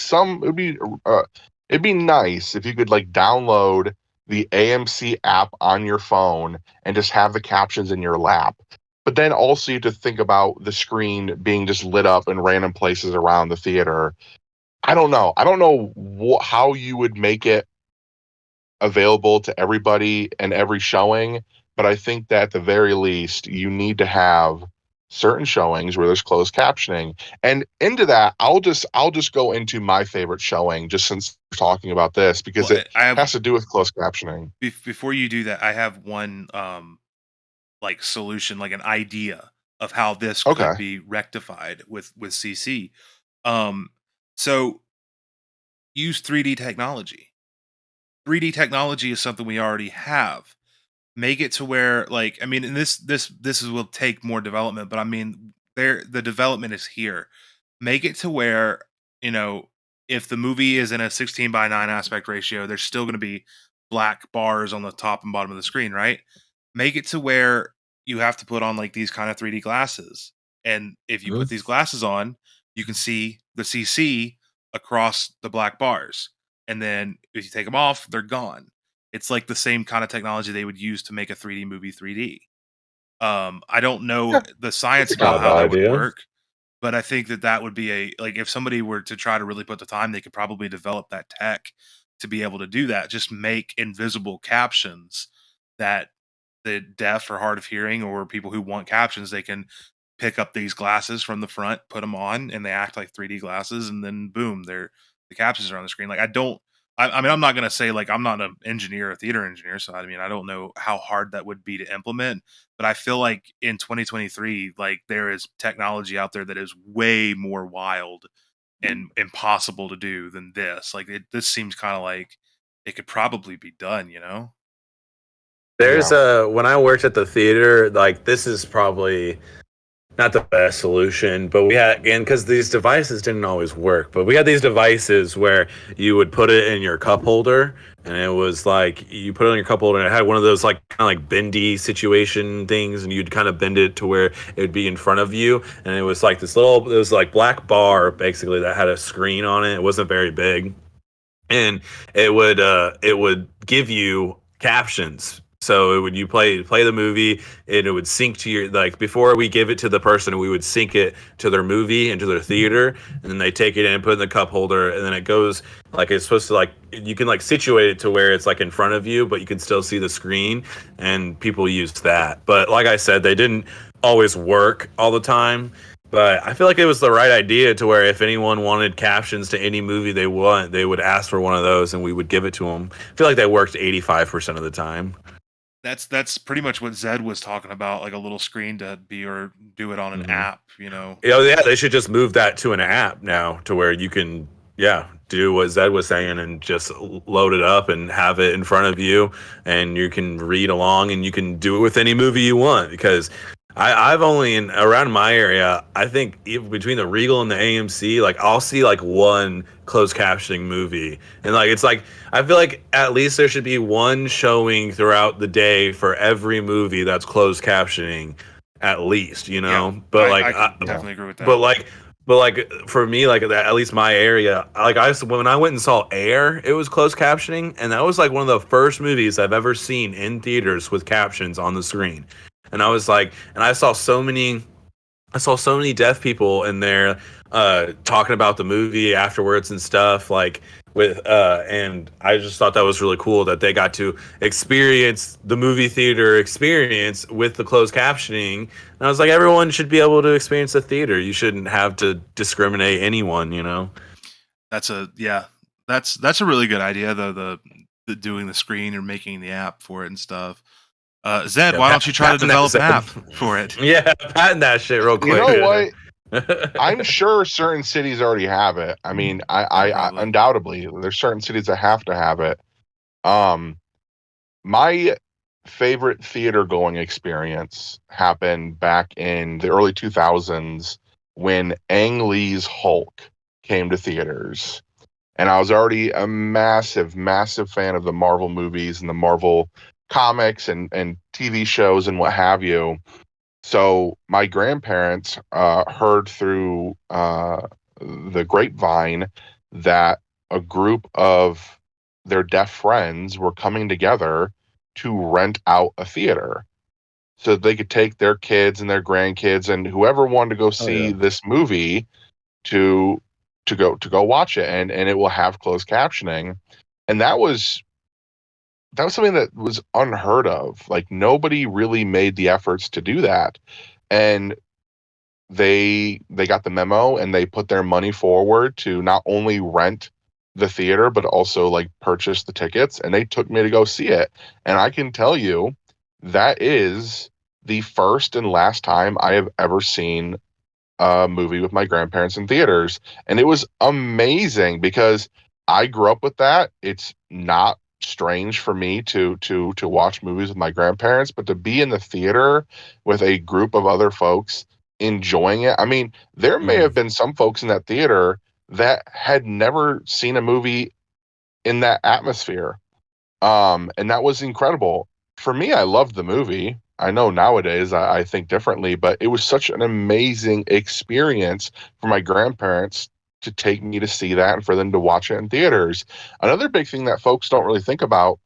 nice if you could like download the AMC app on your phone and just have the captions in your lap. But then also you have to think about the screen being just lit up in random places around the theater. I don't know. I don't know how you would make it available to everybody and every showing, but I think that at the very least you need to have certain showings where there's closed captioning. And into that, I'll just go into my favorite showing just since we're talking about this because it has to do with closed captioning. Before you do that, I have one like solution, like an idea of how this could be rectified with CC. So use 3D technology. 3D technology is something we already have. Make it to where, like, I mean, and this will take more development, but I mean, the development is here. Make it to where, you know, if the movie is in a 16:9 aspect ratio, there's still going to be black bars on the top and bottom of the screen, right? Make it to where you have to put on like these kind of 3D glasses, and if you put these glasses on, you can see the CC across the black bars. And then if you take them off, they're gone. It's like the same kind of technology they would use to make a 3D movie 3D. I don't know the science It's not about a how bad that would idea. work, but I think that would be like if somebody were to try to really put the time, they could probably develop that tech to be able to do that. Just make invisible captions that the deaf or hard of hearing or people who want captions, they can pick up these glasses from the front, put them on, and they act like 3D glasses, and then boom, the captions are on the screen. Like I mean, I'm not gonna say like I'm not an engineer, a theater engineer, so I mean, I don't know how hard that would be to implement, but I feel like in 2023, like there is technology out there that is way more wild and impossible to do than this. Like this seems kind of like it could probably be done, you know? There's when I worked at the theater, like this is probably not the best solution, but we had, and because these devices didn't always work, but we had these devices where you would put it in your cup holder, and it was like you put it in your cup holder, and it had one of those like kind of like bendy situation things, and you'd kind of bend it to where it would be in front of you, and it was like this little, it was like black bar basically that had a screen on it. It wasn't very big, and it would give you captions. So it would, you play the movie, and it would sync to your, like before we give it to the person, we would sync it to their movie and to their theater, and then they take it in and put it in the cup holder, and then it goes like it's supposed to, like you can like situate it to where it's like in front of you, but you can still see the screen, and people used that. But like I said, they didn't always work all the time. But I feel like it was the right idea to where if anyone wanted captions to any movie they want, they would ask for one of those, and we would give it to them. I feel like that worked 85% of the time. That's pretty much what Zed was talking about, like a little screen to be or do it on an app, you know. Yeah, they should just move that to an app now to where you can, do what Zed was saying and just load it up and have it in front of you, and you can read along, and you can do it with any movie you want. Because I've only around my area, I think between the Regal and the AMC, like I'll see like one closed captioning movie, and like it's like I feel like at least there should be one showing throughout the day for every movie that's closed captioning, at least, you know. Yeah, but I definitely agree with that. But like for me, like that, at least my area, like when I went and saw Air, it was closed captioning, and that was like one of the first movies I've ever seen in theaters with captions on the screen. And I was like, and I saw so many deaf people in there talking about the movie afterwards and stuff, like with and I just thought that was really cool that they got to experience the movie theater experience with the closed captioning. And I was like, everyone should be able to experience the theater. You shouldn't have to discriminate anyone, you know. That's a really good idea, though, the doing the screen or making the app for it and stuff. Zed, why don't you try to develop an app for it? Yeah, patent that shit real quick. You know what? I'm sure certain cities already have it. I mean, I undoubtedly there's certain cities that have to have it. My favorite theater going experience happened back in the early 2000s when Ang Lee's Hulk came to theaters. And I was already a massive, massive fan of the Marvel movies and the Marvel comics and TV shows and what have you. So my grandparents heard through the grapevine that a group of their deaf friends were coming together to rent out a theater so that they could take their kids and their grandkids and whoever wanted to go see this movie to go watch it, and it will have closed captioning. And that was something that was unheard of. Like nobody really made the efforts to do that. And they got the memo, and they put their money forward to not only rent the theater but also like purchase the tickets, and they took me to go see it. And I can tell you that is the first and last time I have ever seen a movie with my grandparents in theaters. And it was amazing because I grew up with that. It's not strange for me to watch movies with my grandparents, but to be in the theater with a group of other folks enjoying it. I mean, there may have been some folks in that theater that had never seen a movie in that atmosphere. And that was incredible. For me, I loved the movie. I know nowadays I think differently, but it was such an amazing experience for my grandparents to take me to see that and for them to watch it in theaters. Another big thing that folks don't really think about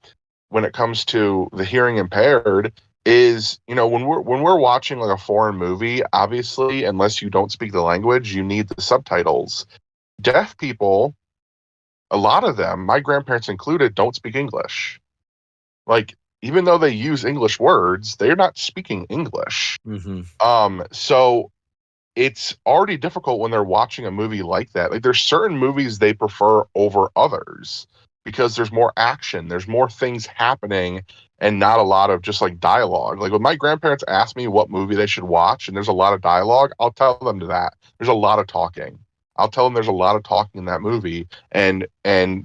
when it comes to the hearing impaired is, when we're watching like a foreign movie, obviously, unless you don't speak the language, you need the subtitles. Deaf people, a lot of them, my grandparents included, don't speak English. Like, even though they use English words, they're not speaking English. So it's already difficult when they're watching a movie like that. Like, there's certain movies they prefer over others because there's more action, there's more things happening, and not a lot of just like dialogue. Like, when my grandparents ask me what movie they should watch and there's a lot of dialogue, I'll tell them that there's a lot of talking. I'll tell them there's a lot of talking in that movie, and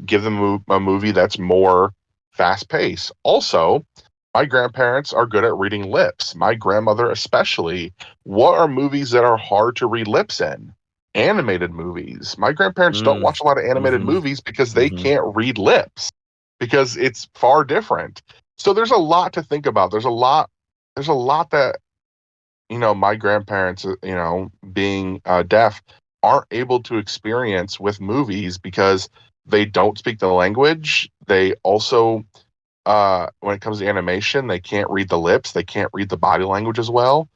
give them a movie that's more fast paced. Also, my grandparents are good at reading lips. My grandmother especially. What are movies that are hard to read lips in? Animated movies. My grandparents don't watch a lot of animated movies because they can't read lips, because it's far different. So there's a lot to think about. There's a lot that, my grandparents, being deaf, aren't able to experience with movies because they don't speak the language. They also, when it comes to animation, they can't read the lips. They can't read the body language as well.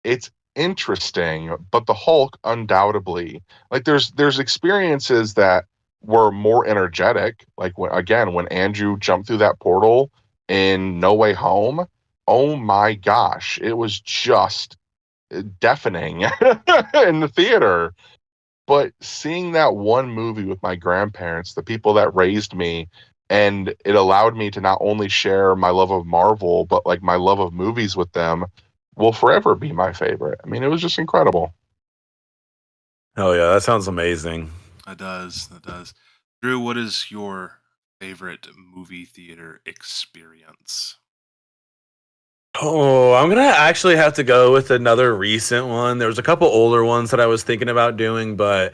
It's interesting, but the Hulk, undoubtedly, like there's experiences that were more energetic. Like when Andrew jumped through that portal in No Way Home, oh my gosh, it was just deafening in the theater. But seeing that one movie with my grandparents, the people that raised me, and it allowed me to not only share my love of Marvel, but like my love of movies with them, will forever be my favorite. I mean, it was just incredible. Oh yeah, that sounds amazing. That does. Drew, what is your favorite movie theater experience? Oh, I'm gonna actually have to go with another recent one. There was a couple older ones that I was thinking about doing, but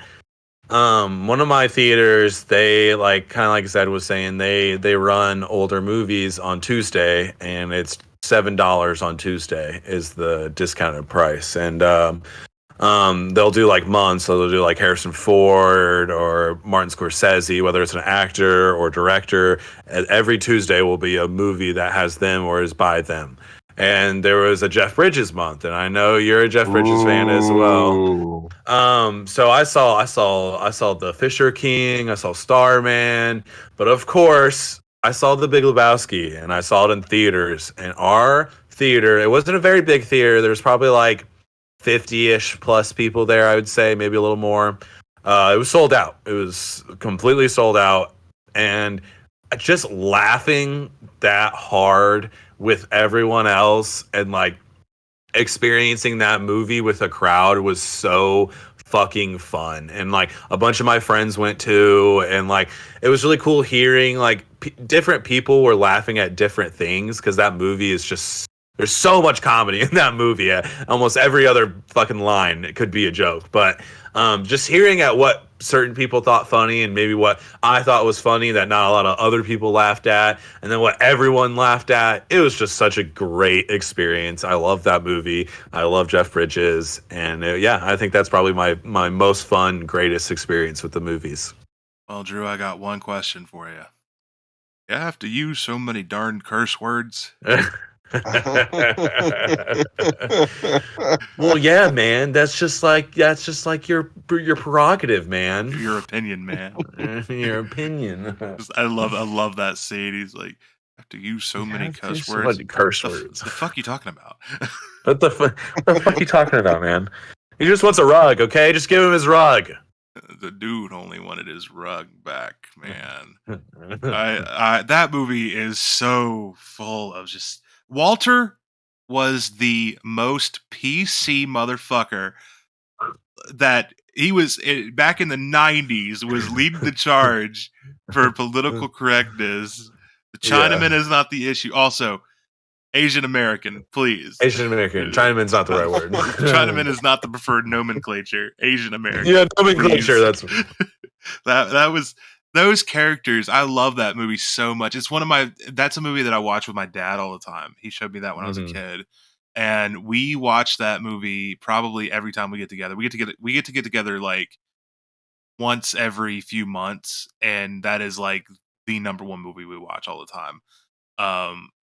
one of my theaters, they kind of like Zed was saying, they run older movies on Tuesday, and it's $7 on Tuesday is the discounted price, and they'll do like months, so they'll do like Harrison Ford or Martin Scorsese, whether it's an actor or director. Every Tuesday will be a movie that has them or is by them. And there was a Jeff Bridges month, and I know you're a Jeff Bridges fan as well. So I saw The Fisher King, I saw Starman, but of course I saw The Big Lebowski, and I saw it in theaters. And our theater, it wasn't a very big theater. There was probably like 50-ish plus people there, I would say, maybe a little more. It was sold out. It was completely sold out, and just laughing that hard with everyone else and like experiencing that movie with a crowd was so fucking fun. And like a bunch of my friends went too, and like it was really cool hearing like different people were laughing at different things, because that movie is just, there's so much comedy in that movie. Almost every other fucking line, it could be a joke. But just hearing at what certain people thought funny, and maybe what I thought was funny that not a lot of other people laughed at, and then what everyone laughed at, it was just such a great experience. I love that movie. I love Jeff Bridges. And yeah, I think that's probably my most fun, greatest experience with the movies. Well, Drew, I got one question for you. You have to use so many darn curse words. Well, yeah, man. That's just like your prerogative, man. Your opinion, man. Your opinion. I love that scene. He's like, I have to use so many cuss words. Curse words. The fuck you talking about? What the fuck you talking about, man? He just wants a rug, okay? Just give him his rug. The dude only wanted his rug back, man. I that movie is so full of just. Walter was the most PC motherfucker that he was back in the 90s, was leading the charge for political correctness. The Chinaman is not the issue. Also, Asian American, please. Asian American. Chinaman's not the right word. Chinaman is not the preferred nomenclature. Asian American. Yeah, nomenclature. That's those characters, I love that movie so much. It's that's a movie that I watch with my dad all the time. He showed me that when I was a kid. And we watch that movie probably every time we get together. We get to get together like once every few months, and that is like the number one movie we watch all the time.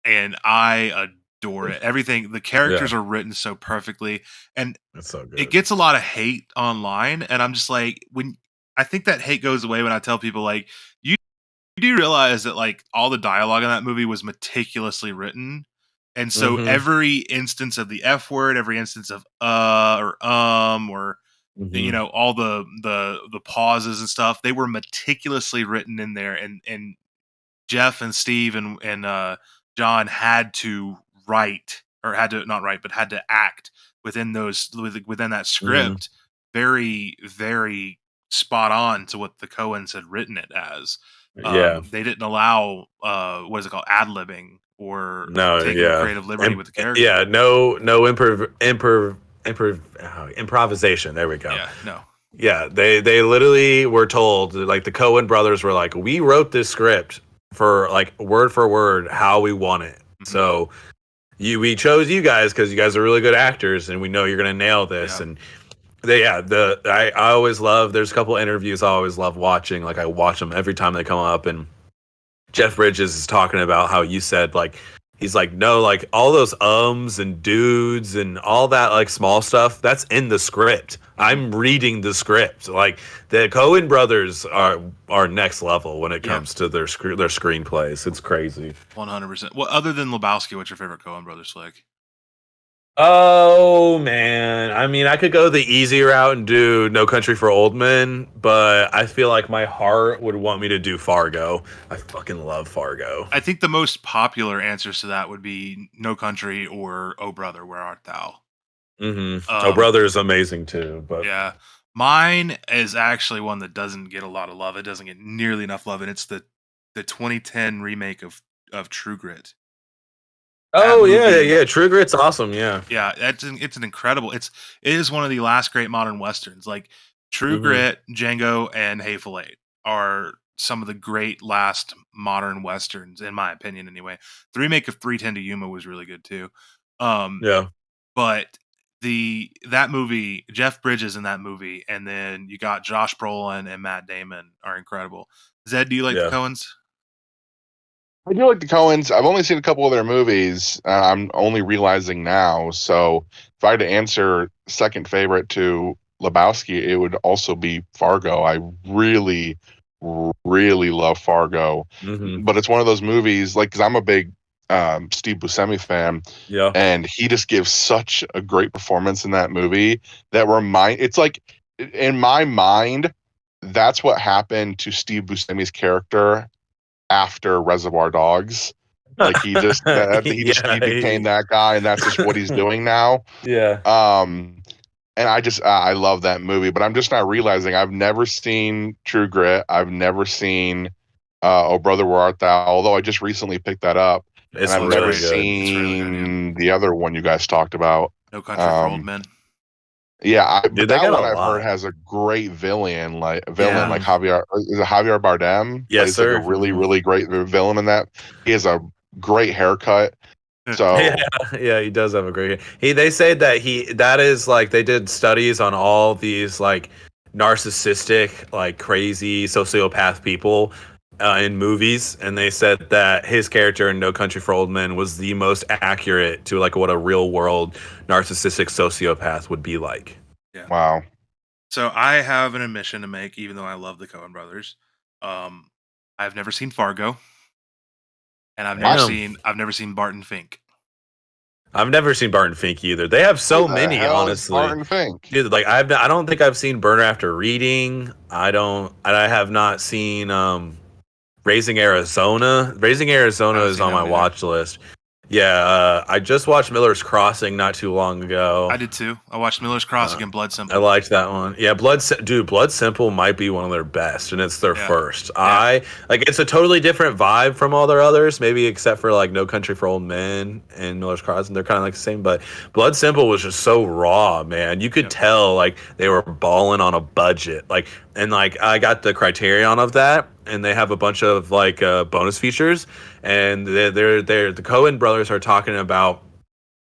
And I adore it. Everything, the characters are written so perfectly, and That's so good. it gets a lot of hate online. And I'm just like, when I think that hate goes away when I tell people like, you do realize that like all the dialogue in that movie was meticulously written. And so every instance of the F word, every instance of or you know, all the pauses and stuff, they were meticulously written in there. And Jeff and Steve and John had to write, or had to not write, but had to act within that script very, very spot on to what the Coens had written it as. They didn't allow what is it called, ad-libbing or taking creative liberty with the character. Improvisation. There we go. They literally were told, like the Coen brothers were like, we wrote this script for like word for word how we want it. So we chose you guys because you guys are really good actors and we know you're gonna nail this. And I always love, there's a couple interviews I always love watching. Like I watch them every time they come up, and Jeff Bridges is talking about how you said, like, he's like, no, like all those ums and dudes and all that like small stuff, that's in the script. I'm reading the script. Like the Coen brothers are next level when it comes to their screenplays. It's crazy. 100%. Well, other than Lebowski, what's your favorite Coen brothers flick? Oh man, I mean, I could go the easy route and do No Country for Old Men, but I feel like my heart would want me to do Fargo. I fucking love Fargo. I think the most popular answers to that would be No Country or Oh Brother, Where Art Thou? Oh Brother is amazing too, but yeah, mine is actually one that doesn't get a lot of love. It doesn't get nearly enough love, and it's the 2010 remake of True Grit. Oh yeah. True Grit's awesome. Yeah. It's an incredible. It is one of the last great modern westerns. Like True Grit, Django, and Hateful Eight are some of the great last modern westerns, in my opinion. Anyway, the remake of 3:10 to Yuma was really good too. But that movie, Jeff Bridges in that movie, and then you got Josh Brolin and Matt Damon are incredible. Zed, do you like the Coens? I do like the Coens. I've only seen a couple of their movies. I'm only realizing now. So if I had to answer second favorite to Lebowski, it would also be Fargo. I really, really love Fargo. But it's one of those movies, like, because I'm a big Steve Buscemi fan. And he just gives such a great performance in that movie that it's like, in my mind, that's what happened to Steve Buscemi's character after Reservoir Dogs. Like he became that guy, and that's just what he's doing now. And I love that movie, but I'm just not realizing I've never seen True Grit. I've never seen Oh Brother, Where Art Thou? Although I just recently picked that up. And I've never seen the other one you guys talked about. No Country for Old Men. Yeah, that one I've heard has a great villain like Javier. Is it Javier Bardem? Yes, sir. Like a really, really great villain in that. He has a great haircut. So yeah, he does have a great. They say that is like they did studies on all these like narcissistic, like crazy sociopath people in movies, and they said that his character in No Country for Old Men was the most accurate to like what a real world narcissistic sociopath would be like. Yeah. Wow. So I have an admission to make, even though I love the Coen brothers. I've never seen Fargo, and I've never seen Barton Fink. I've never seen Barton Fink either. They have so many, honestly. Barton Fink. Dude, like I don't think I've seen Burner After Reading. I have not seen Raising Arizona. Raising Arizona is on my watch list. Yeah, I just watched Miller's Crossing not too long ago. I did too. I watched Miller's Crossing and Blood Simple. I liked that one. Yeah, Blood Simple might be one of their best, and it's their first. Yeah. It's a totally different vibe from all their others, maybe except for like No Country for Old Men and Miller's Crossing. They're kind of like the same, but Blood Simple was just so raw, man. You could tell like they were balling on a budget. Like and like I got the Criterion of that, and they have a bunch of like bonus features, and they're the Coen brothers are talking about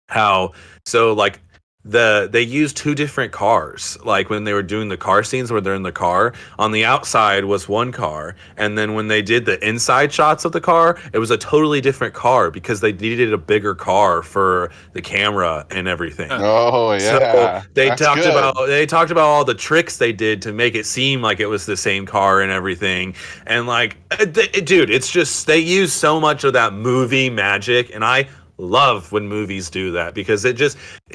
how like they used two different cars, like when they were doing the car scenes where they're in the car. On the outside was one car, and then when they did the inside shots of the car, it was a totally different car because they needed a bigger car for the camera and everything. Oh So yeah, they that's talked good. about all the tricks they did to make it seem like it was the same car and everything. And like, dude, it's just they use so much of that movie magic, and I love when movies do that because it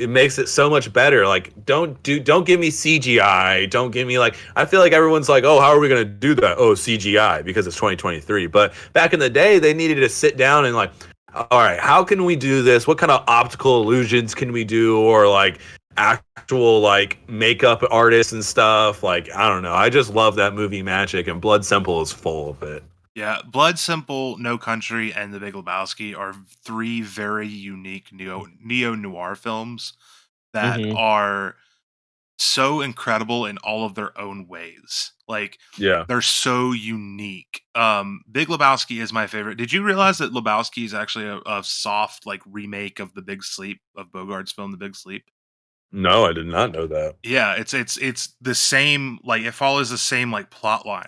makes it so much better. Like, don't give me CGI. Don't give me like, I feel like everyone's like, oh, how are we gonna do that? Oh, CGI because it's 2023. But back in the day, they needed to sit down and like, all right, how can we do this? What kind of optical illusions can we do? Or like actual like makeup artists and stuff. Like, I don't know. I just love that movie magic, and Blood Simple is full of it. Yeah, Blood Simple, No Country, and The Big Lebowski are three very unique neo-noir films that Mhm. are so incredible in all of their own ways. Like, Yeah. they're so unique. Big Lebowski is my favorite. Did you realize that Lebowski is actually a soft like remake of The Big Sleep, of Bogart's film The Big Sleep? No, I did not know that. Yeah, it's the same, like it follows the same like plot line.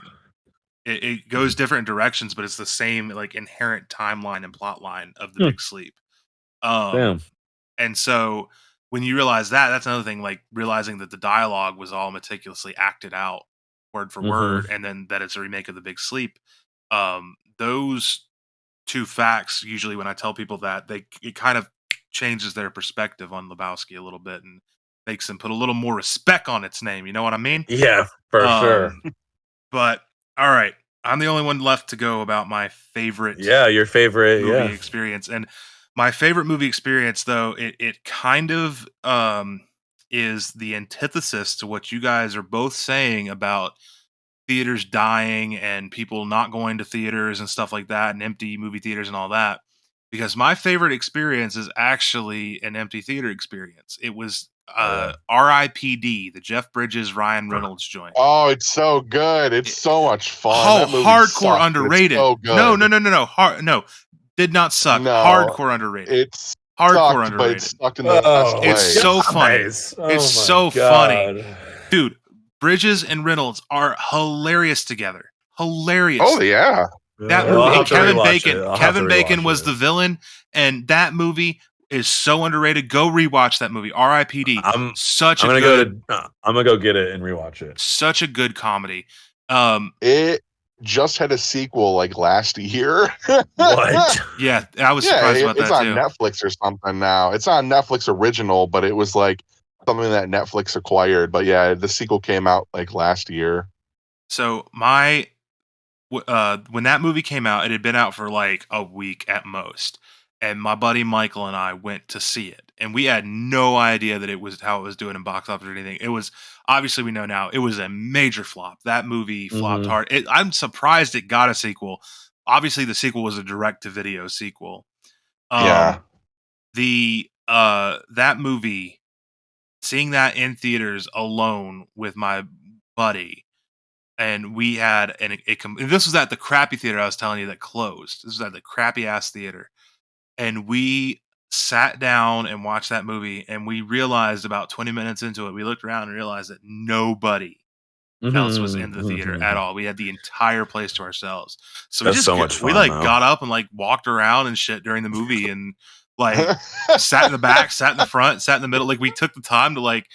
It goes different directions, but it's the same like inherent timeline and plot line of The Hmm. Big Sleep. Um, Damn. and so when you realize that, that's another thing, like realizing that the dialogue was all meticulously acted out word for word, and then that it's a remake of The Big Sleep. Those two facts, usually when I tell people that, it kind of changes their perspective on Lebowski a little bit and makes them put a little more respect on its name. You know what I mean? Yeah, for sure. But all right, I'm the only one left to go about my favorite Yeah, your favorite. movie Yeah. experience. And my favorite movie experience, though, it kind of is the antithesis to what you guys are both saying about theaters dying and people not going to theaters and stuff like that, and empty movie theaters and all that. Because my favorite experience is actually an empty theater experience. It was R.I.P.D., the Jeff Bridges Ryan Reynolds joint. Oh, it's so good. It's so much fun. Oh, That movie hardcore sucked, but it's underrated. so good. No. No, did not suck. No, Hardcore underrated. It's Hardcore sucked, but underrated. it's sucked in the best way. It's so funny. Guys. It's so funny. Dude, Bridges and Reynolds are hilarious together. Hilarious. Oh yeah. That I'll movie, have and to Kevin rewatch Bacon. it. I'll have Kevin to Bacon rewatch was it. the villain, and that movie is so underrated. Go rewatch that movie. R.I.P.D. I'm Such I'm a gonna good, I'm gonna go get it and rewatch it. such a good comedy. It just had a sequel like last year. What? Yeah, I was Yeah, surprised about it's that on too. Netflix or something now. It's on Netflix original, but it was like something that Netflix acquired. But yeah, the sequel came out like last year. So when that movie came out, it had been out for like a week at most, and my buddy Michael and I went to see it, and we had no idea that it was how it was doing in box office or anything. It was, obviously we know now, it was a major flop. That movie flopped hard. I'm surprised it got a sequel. Obviously, the sequel was a direct-to-video sequel. Yeah. That movie, seeing that in theaters alone with my buddy. And we had this was at the crappy theater I was telling you that closed. This was at the crappy ass theater. And we sat down and watched that movie, and we realized about 20 minutes into it, we looked around and realized that nobody else was in the theater at all. We had the entire place to ourselves. So That's so much we fun, like though. got up and like walked around and shit during the movie, and like sat in the back, sat in the front, sat in the middle. Like we took the time to like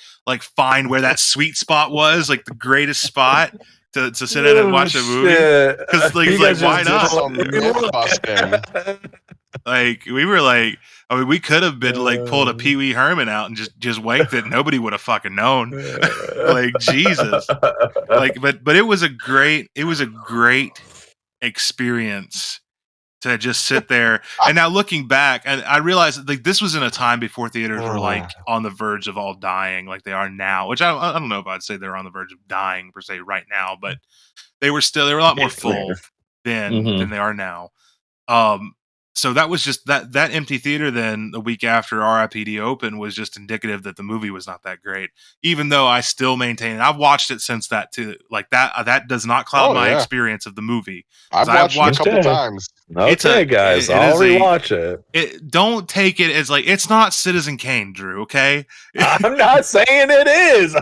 find where that sweet spot was, like the greatest spot to sit in and watch a movie. Because like, You it's like guys why just not? Some myth busting. Like we were like, I mean, we could have been like pulled a Pee Wee Herman out and just waked it. Nobody would have fucking known. Like Jesus. Like, but it was a great experience to just sit there. And now looking back, and I realized like this was in a time before theaters were like on the verge of all dying like they are now, which I don't know if I'd say they're on the verge of dying per se right now, but they were a lot more full then than they are now. So that was just that empty theater. Then the week after RIPD opened was just indicative that the movie was not that great. Even though I still maintain, and I've watched it since that too. Like that does not cloud my experience of the movie. I've watched it a couple times. Okay, guys, I'll rewatch it. Don't take it as like it's not Citizen Kane, Drew. Okay, I'm not saying it is.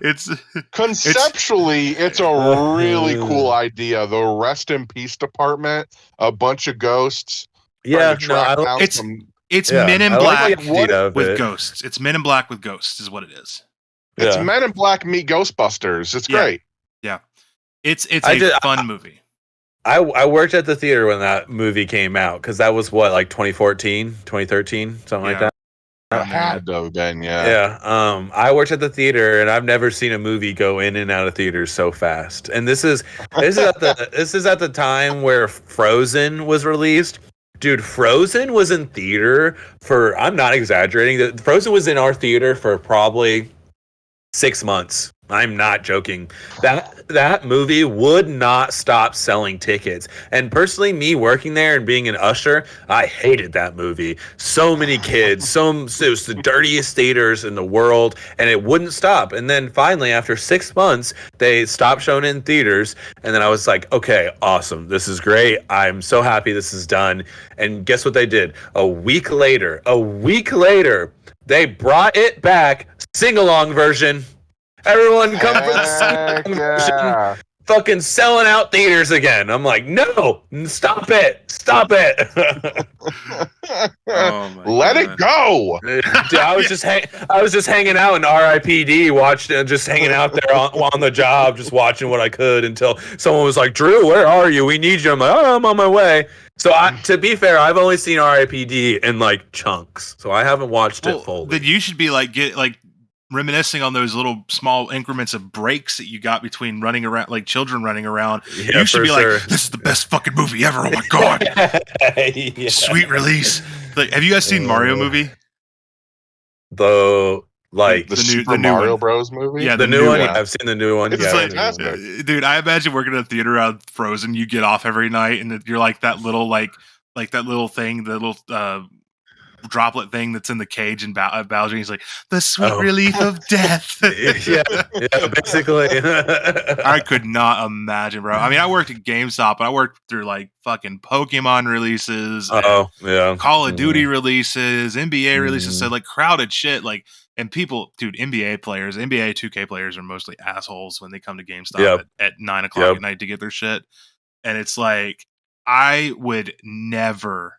It's conceptually, it's a really cool idea. The Rest in Peace department, a bunch of ghosts. Yeah, it's Men in Black with ghosts. It's Men in Black with ghosts, is what it is. It's Men in Black meet Ghostbusters. It's great. Yeah, it's a fun movie. I worked at the theater when that movie came out because that was what, like 2014, 2013, something like that. It had to have been, yeah. I worked at the theater, and I've never seen a movie go in and out of theaters so fast. And this is at the time where Frozen was released. Dude, Frozen was in theater for, I'm not exaggerating, Frozen was in our theater for probably 6 months. I'm not joking. That movie would not stop selling tickets. And personally, me working there and being an usher, I hated that movie. So many kids, it was the dirtiest theaters in the world, and it wouldn't stop. And then finally, after 6 months, they stopped showing it in theaters. And then I was like, okay, awesome. This is great. I'm so happy this is done. And guess what they did? A week later, they brought it back, sing-along version. Everyone come for the version. Fucking selling out theaters again. I'm like, no, stop it. Let it go. Dude, I was just hanging out in RIPD, just hanging out there on the job, just watching what I could until someone was like, Drew, where are you? We need you. I'm like, oh, I'm on my way. So to be fair, I've only seen RIPD in like chunks, so I haven't watched it fully. Then you should be reminiscing on those little small increments of breaks that you got between running around, like children running around. Yeah, you should be like, this is the best fucking movie ever. Oh my God. Yeah. Sweet release. Like, have you guys seen Mario movie? The Super Mario Bros movie? Yeah, the new one. I've seen the new one. It's fantastic. Dude, I imagine working at a theater around Frozen, you get off every night and you're like that little, like that little thing, the little, droplet thing that's in the cage and Bowser. He's like, the sweet relief of death. yeah, basically. I could not imagine, bro. I mean, I worked at GameStop, and I worked through like fucking Pokemon releases, Call of Duty releases, NBA releases, so like crowded shit. Like, and people, dude, NBA 2K players are mostly assholes when they come to GameStop at 9 o'clock at night to get their shit. And it's like, I would never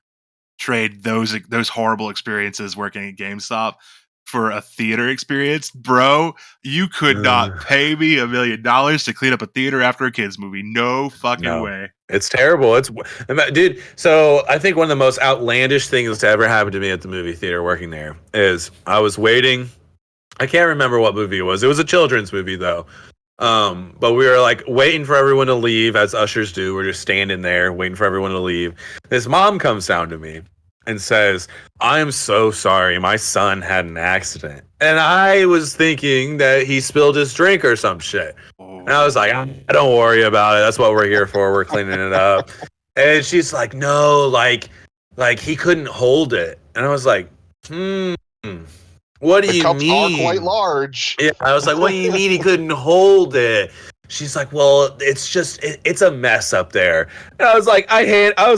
trade those horrible experiences working at GameStop for a theater experience. Bro, you could not pay me $1 million to clean up a theater after a kids movie. No fucking way. It's terrible. Dude, so I think one of the most outlandish things to ever happen to me at the movie theater working there is I was waiting. I can't remember what movie it was. It was a children's movie though. But we were like waiting for everyone to leave, as ushers do. We're just standing there waiting for everyone to leave. This mom comes down to me and says, I am so sorry, my son had an accident. And I was thinking that he spilled his drink or some shit. And I was like, don't worry about it. That's what we're here for. We're cleaning it up. And she's like, no, like he couldn't hold it. And I was like, what do you mean? The cups are quite large. Yeah, I was like, what do you mean he couldn't hold it? She's like, well, it's a mess up there. And I was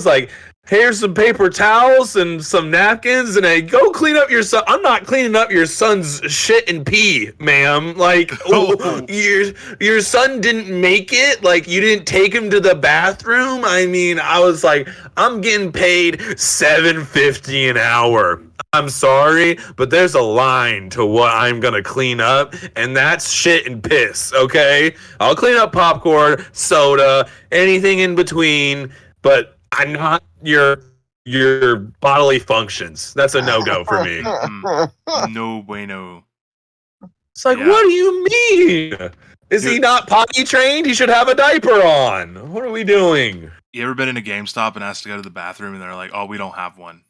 like, here's some paper towels and some napkins, and go clean up your son. I'm not cleaning up your son's shit and pee, ma'am. Like, your son didn't make it. Like, you didn't take him to the bathroom. I mean, I was like, I'm getting paid $7.50 an hour. I'm sorry, but there's a line to what I'm gonna clean up, and that's shit and piss. Okay, I'll clean up popcorn, soda, anything in between, but I'm not your bodily functions. That's a no-go for me. No bueno. It's like, what do you mean? Is he not potty trained? He should have a diaper on. What are we doing? You ever been in a GameStop and asked to go to the bathroom and they're like, oh, we don't have one?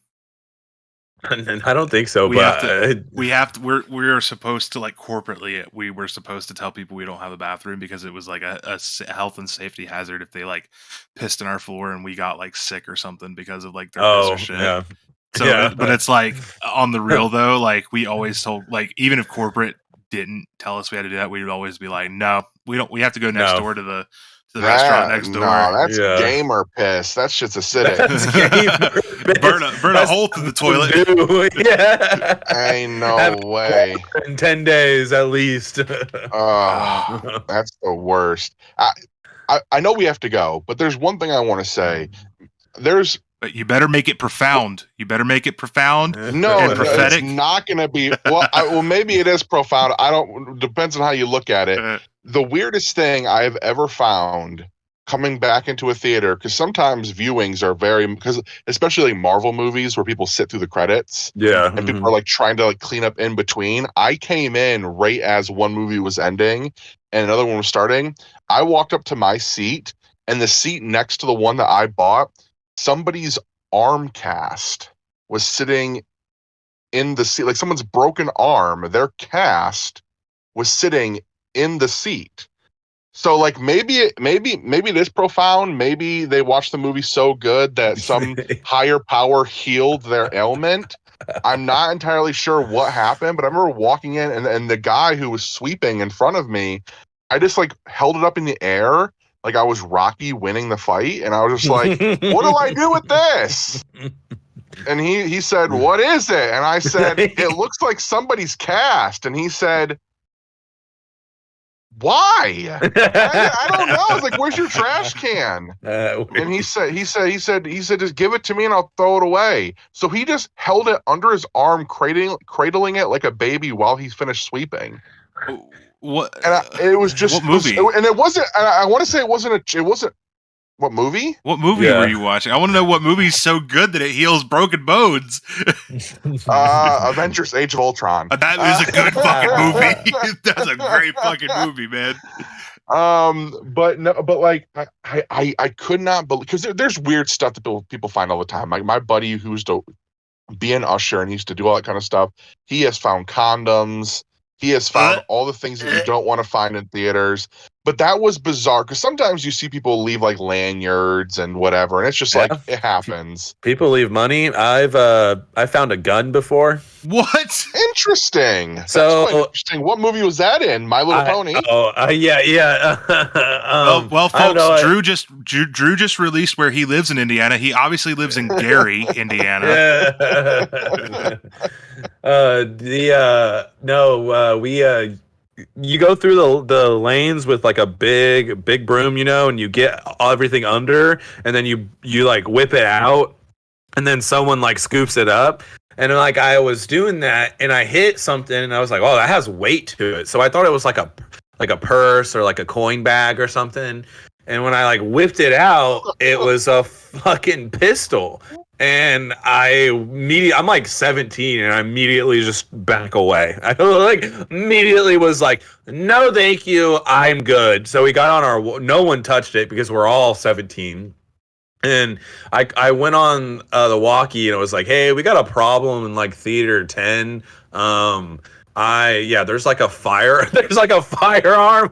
I don't think so, We but have to. We're supposed to, like, corporately. We were supposed to tell people we don't have a bathroom because it was like a health and safety hazard if they like pissed in our floor and we got like sick or something because of like their piss or shit. yeah. So, Yeah. but it's like on the real though. Like we always told, like even if corporate didn't tell us we had to do that, we would always be like, no, we don't. We have to go next door to the restaurant next door. No, that's Yeah. gamer piss. That shit's acidic. burn a hole through the toilet. Yeah. Ain't no way. In 10 days at least. Oh, that's the worst. I know we have to go, but there's one thing I want to say. But you better make it profound. You better make it profound. No, and prophetic. it's not going to be. Well, maybe it is profound. I don't. Depends on how you look at it. The weirdest thing I've ever found coming back into a theater, because sometimes viewings are because especially like Marvel movies where people sit through the credits. Yeah. And people are like trying to like clean up in between. I came in right as one movie was ending and another one was starting. I walked up to my seat, and the seat next to the one that I bought, somebody's arm cast was sitting in the seat. Like someone's broken arm, their cast was sitting in the seat. So like maybe it is profound. Maybe they watched the movie so good that some higher power healed their ailment. I'm not entirely sure what happened, but I remember walking in and the guy who was sweeping in front of me, I just like held it up in the air like I was Rocky winning the fight, and I was just like, what do I do with this? And he said, what is it? And I said, it looks like somebody's cast. And he said, why? I don't know. I was like, where's your trash can? And he said, just give it to me and I'll throw it away. So he just held it under his arm, cradling it like a baby while he finished sweeping. What? And it was just what movie? And it wasn't. I want to say it wasn't. What movie? What movie were you watching? I want to know what movie's so good that it heals broken bones. Avengers: Age of Ultron. That is a good fucking movie. That's a great fucking movie, man. But like I could not believe, because there's weird stuff that people find all the time. Like my buddy who used to be an usher and he used to do all that kind of stuff. He has found condoms. He has found all the things that you don't want to find in theaters. But that was bizarre, because sometimes you see people leave like lanyards and whatever, and it's just like, it happens. People leave money. I found a gun before. What? Interesting. That's So quite interesting. What movie was that in? My Little Pony? Yeah. Well, folks, Drew just released where he lives in Indiana. He obviously lives in Gary, Indiana. You go through the lanes with like a big broom, and you get everything under, and then you like whip it out, and then someone like scoops it up. And like I was doing that, and I hit something, and I was like, "Oh, that has weight to it." So I thought it was like a purse or like a coin bag or something. And when I like whipped it out, it was a fucking pistol. And I'm like 17, and I immediately just back away. I like immediately was like, no, thank you, I'm good. So we got on no one touched it because we're all 17. And I went on the walkie, and it was like, hey, we got a problem in like theater 10. There's like a firearm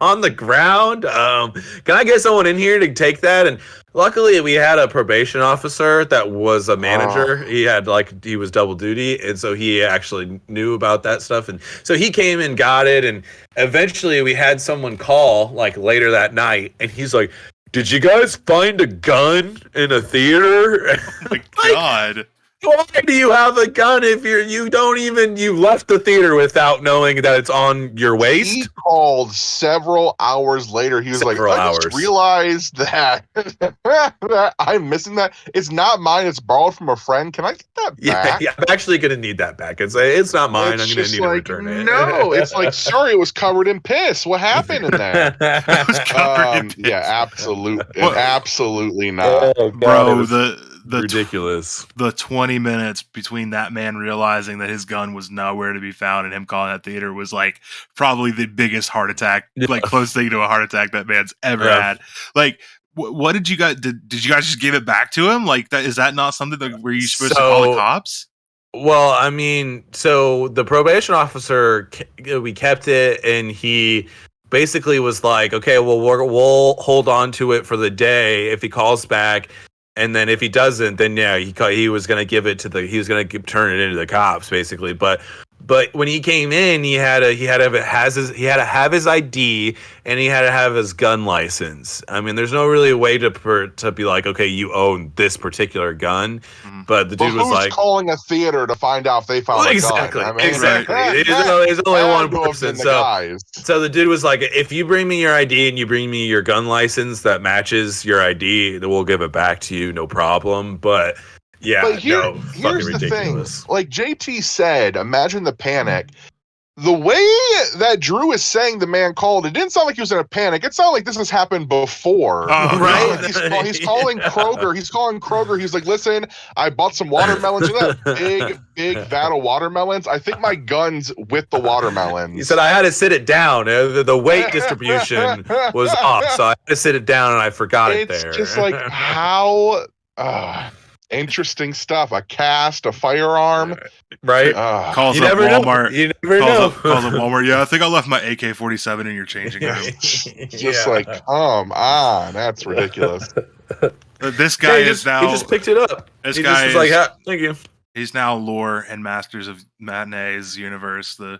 on the ground. Can I get someone in here to take that? And luckily we had a probation officer that was a manager. He was double duty, and so he actually knew about that stuff. And so he came and got it, and eventually we had someone call like later that night, and he's like, did you guys find a gun in a theater? Oh my God. Why do you have a gun if you left the theater without knowing that it's on your waist? He called several hours later. He was I just realized that I'm missing that. It's not mine. It's borrowed from a friend. Can I get that back? Yeah, I'm actually going to need that back. It's not mine. I'm going to need to return it. No, it's like, sorry, it was covered in piss. What happened in there? It was covered in piss. Yeah, absolutely not. Oh, God, bro, the ridiculous. The 20 minutes between that man realizing that his gun was nowhere to be found and him calling that theater was like probably the biggest heart attack, like close thing to a heart attack that man's ever had. Like, what did you guys did you guys just give it back to him? Like, that is that not something that were you supposed to call the cops? Well, I mean, so the probation officer, we kept it, and he basically was like, "Okay, well, we'll hold on to it for the day if he calls back, and then if he doesn't, then yeah, he was gonna give it to he was gonna turn it into the cops, basically." But when he came in, he had to have his ID, and he had to have his gun license. I mean, there's no really way to be like, okay, you own this particular gun. But the dude was like, calling a theater to find out if they found a gun? I mean, exactly. There's only one person. So the dude was like, if you bring me your ID and you bring me your gun license that matches your ID, then we'll give it back to you, no problem. But yeah, but here's the thing. Like JT said, imagine the panic. The way that Drew is saying the man called, it didn't sound like he was in a panic. It sounded like this has happened before. Right? He's calling Kroger. He's calling Kroger. He's like, listen, I bought some watermelons. You know that big vat of watermelons? I think my gun's with the watermelons. He said, I had to sit it down. The weight distribution was off, so I had to sit it down, and I forgot it there. It's just like, how... interesting stuff. A cast, a firearm, right? Calls up Walmart. You never know. Calls up Walmart. Yeah, I think I left my AK-47 in your changing room. Just like, come on, that's ridiculous. This guy is now. He just picked it up. This guy is like, thank you. He's now lore and masters of Matinee's universe. The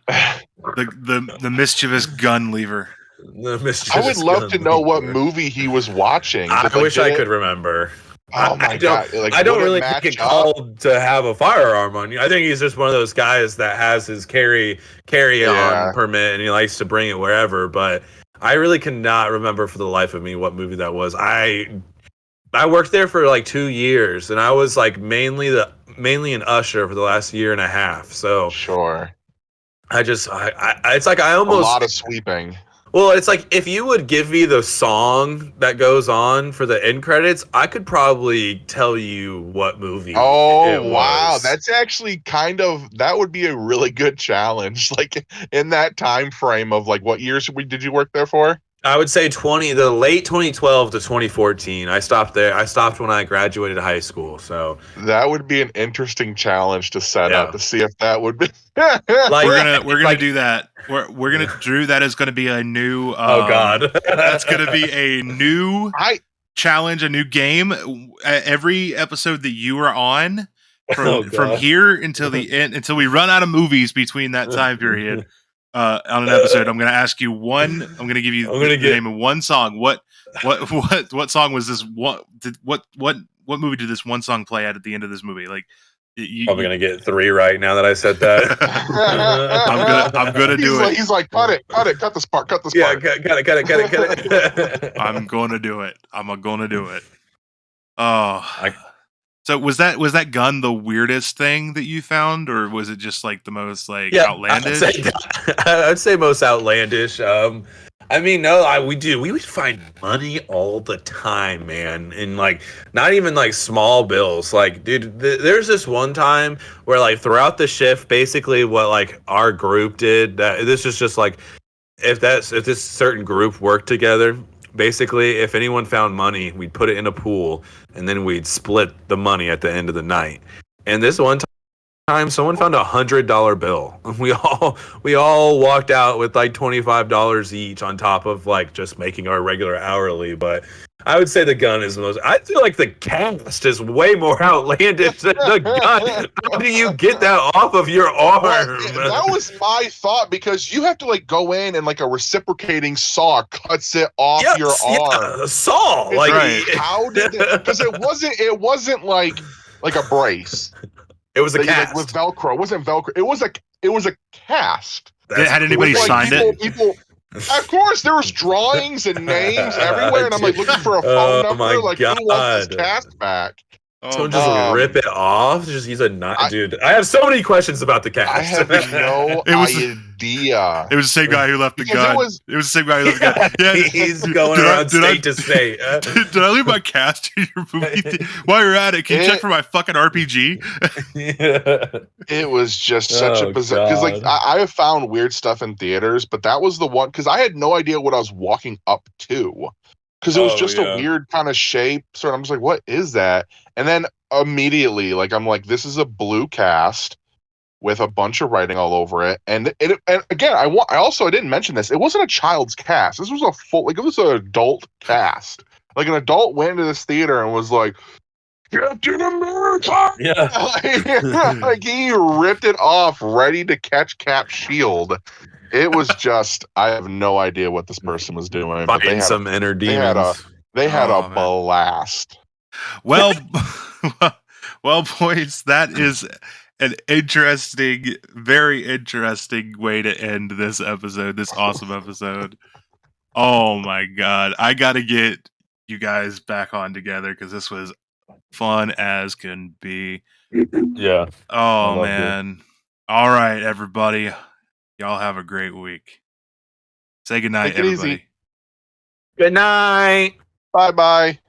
mischievous gun lever. I would love to know what movie he was watching. I wish I could remember. Oh my god! Like, I don't really think it called to have a firearm on you. I think he's just one of those guys that has his carry on permit and he likes to bring it wherever. But I really cannot remember for the life of me what movie that was. I worked there for like 2 years, and I was like mainly an usher for the last year and a half. So sure. It's like I almost a lot of sweeping. Well, it's like if you would give me the song that goes on for the end credits, I could probably tell you what movie. Oh, wow. That's actually that would be a really good challenge. Like in that time frame of like what years did you work there for? I would say the late 2012 to 2014. I stopped there. I stopped when I graduated high school. So that would be an interesting challenge to set up to see if that would be. Like, we're gonna do that. We're gonna Drew. That is gonna be a new. Oh God, that's gonna be a new challenge, a new game. Every episode that you are on from here until the end, until we run out of movies between that time period. On an episode, I'm going to ask you one. I'm going to give you the name of one song. What song was this? What movie did this one song play at the end of this movie? Like, I'm going to get 3 right now that I said that. I'm gonna do it. He's like, cut this part. Yeah, cut it. I'm going to do it. Oh. So was that gun the weirdest thing that you found, or was it just like the most outlandish? I'd say most outlandish. I mean, no, we would find money all the time, man, and like not even like small bills. Like, dude, there's this one time where like throughout the shift, basically what like our group did. This is just like if this certain group worked together. Basically, if anyone found money, we'd put it in a pool, and then we'd split the money at the end of the night. And this one time, someone found $100 bill. We all walked out with like $25 each on top of like just making our regular hourly. But I would say the gun is the most. I feel like the cast is way more outlandish than the gun. How do you get that off of your arm? Well, that was my thought, because you have to like go in and like a reciprocating saw cuts it off your arm. A saw. Like how did it? Because it wasn't like a brace. It was a cast with Velcro. It wasn't Velcro. It was a cast. Had anybody signed it? People. Of course, there was drawings and names everywhere, and I'm like looking for a phone number. Like, who wants this cast back? Someone just rip it off. Just use a knife, dude. I have so many questions about the cast. I have no idea. It was the same guy who left the gun. It was the same guy who left the gun. Yeah, he's going around state to state. Did I leave my cast in your movie? While you're at it, can you check for my fucking RPG? It was just such a bizarre. Because like I have found weird stuff in theaters, but that was the one, because I had no idea what I was walking up to. Because it was just a weird kind of shape. So I'm just like, what is that? And then immediately, like, I'm like, this is a blue cast. with a bunch of writing all over it. And again, I didn't mention this. It wasn't a child's cast. This was a full, like, it was an adult cast. Like, an adult went into this theater and was like, Captain America! Yeah. Like, he ripped it off, ready to catch Cap's shield. It was just, I have no idea what this person was doing. But Fighting some inner demons. They had a man. blast. Well, well, boys, that is an interesting, very interesting way to end this episode, this awesome episode. Oh my God. I got to get you guys back on together because this was fun as can be. Yeah. Oh, loved man. All right, everybody. Y'all have a great week. Say goodnight, Take it easy. everybody. Good night. Bye-bye.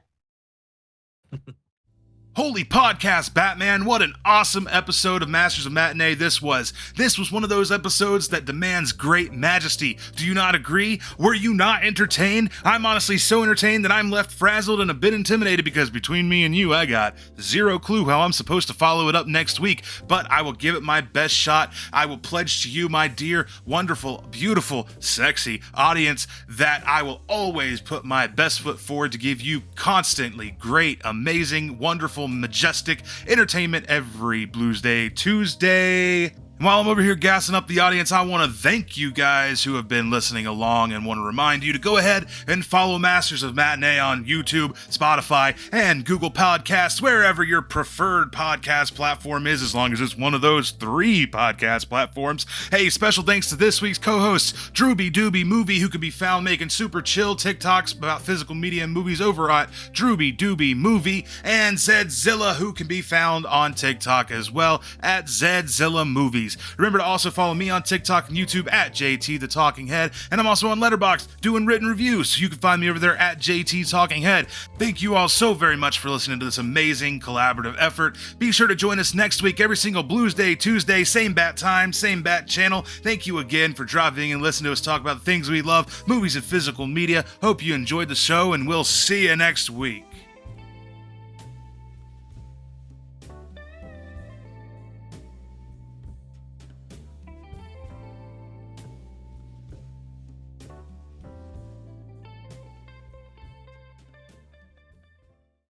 Holy podcast, Batman. What an awesome episode of Masters of Matinee this was. This was one of those episodes that demands great majesty. Do you not agree? Were you not entertained? I'm honestly so entertained that I'm left frazzled and a bit intimidated because between me and you, I got zero clue how I'm supposed to follow it up next week, but I will give it my best shot. I will pledge to you, my dear, wonderful, beautiful, sexy audience, that I will always put my best foot forward to give you constantly great, amazing, wonderful, majestic entertainment every Blues Day Tuesday. And while I'm over here gassing up the audience, I want to thank you guys who have been listening along and want to remind you to go ahead and follow Masters of Matinee on YouTube, Spotify, and Google Podcasts, wherever your preferred podcast platform is, as long as it's one of those 3 podcast platforms. Hey, special thanks to this week's co-hosts, Drewbie, Doobie, Movie, who can be found making super chill TikToks about physical media and movies over at Drewbie, Doobie, Movie, and Zedzilla, who can be found on TikTok as well at Zedzilla Movies. Remember to also follow me on TikTok and YouTube at JT the Talking Head, and I'm also on Letterboxd doing written reviews, so you can find me over there at JT Talking Head. Thank you all so very much for listening to this amazing collaborative effort. Be sure to join us next week, every single Blues Day Tuesday, same bat time, same bat channel. Thank you again for dropping in and listening to us talk about the things we love, movies and physical media. Hope you enjoyed the show, and we'll see you next week.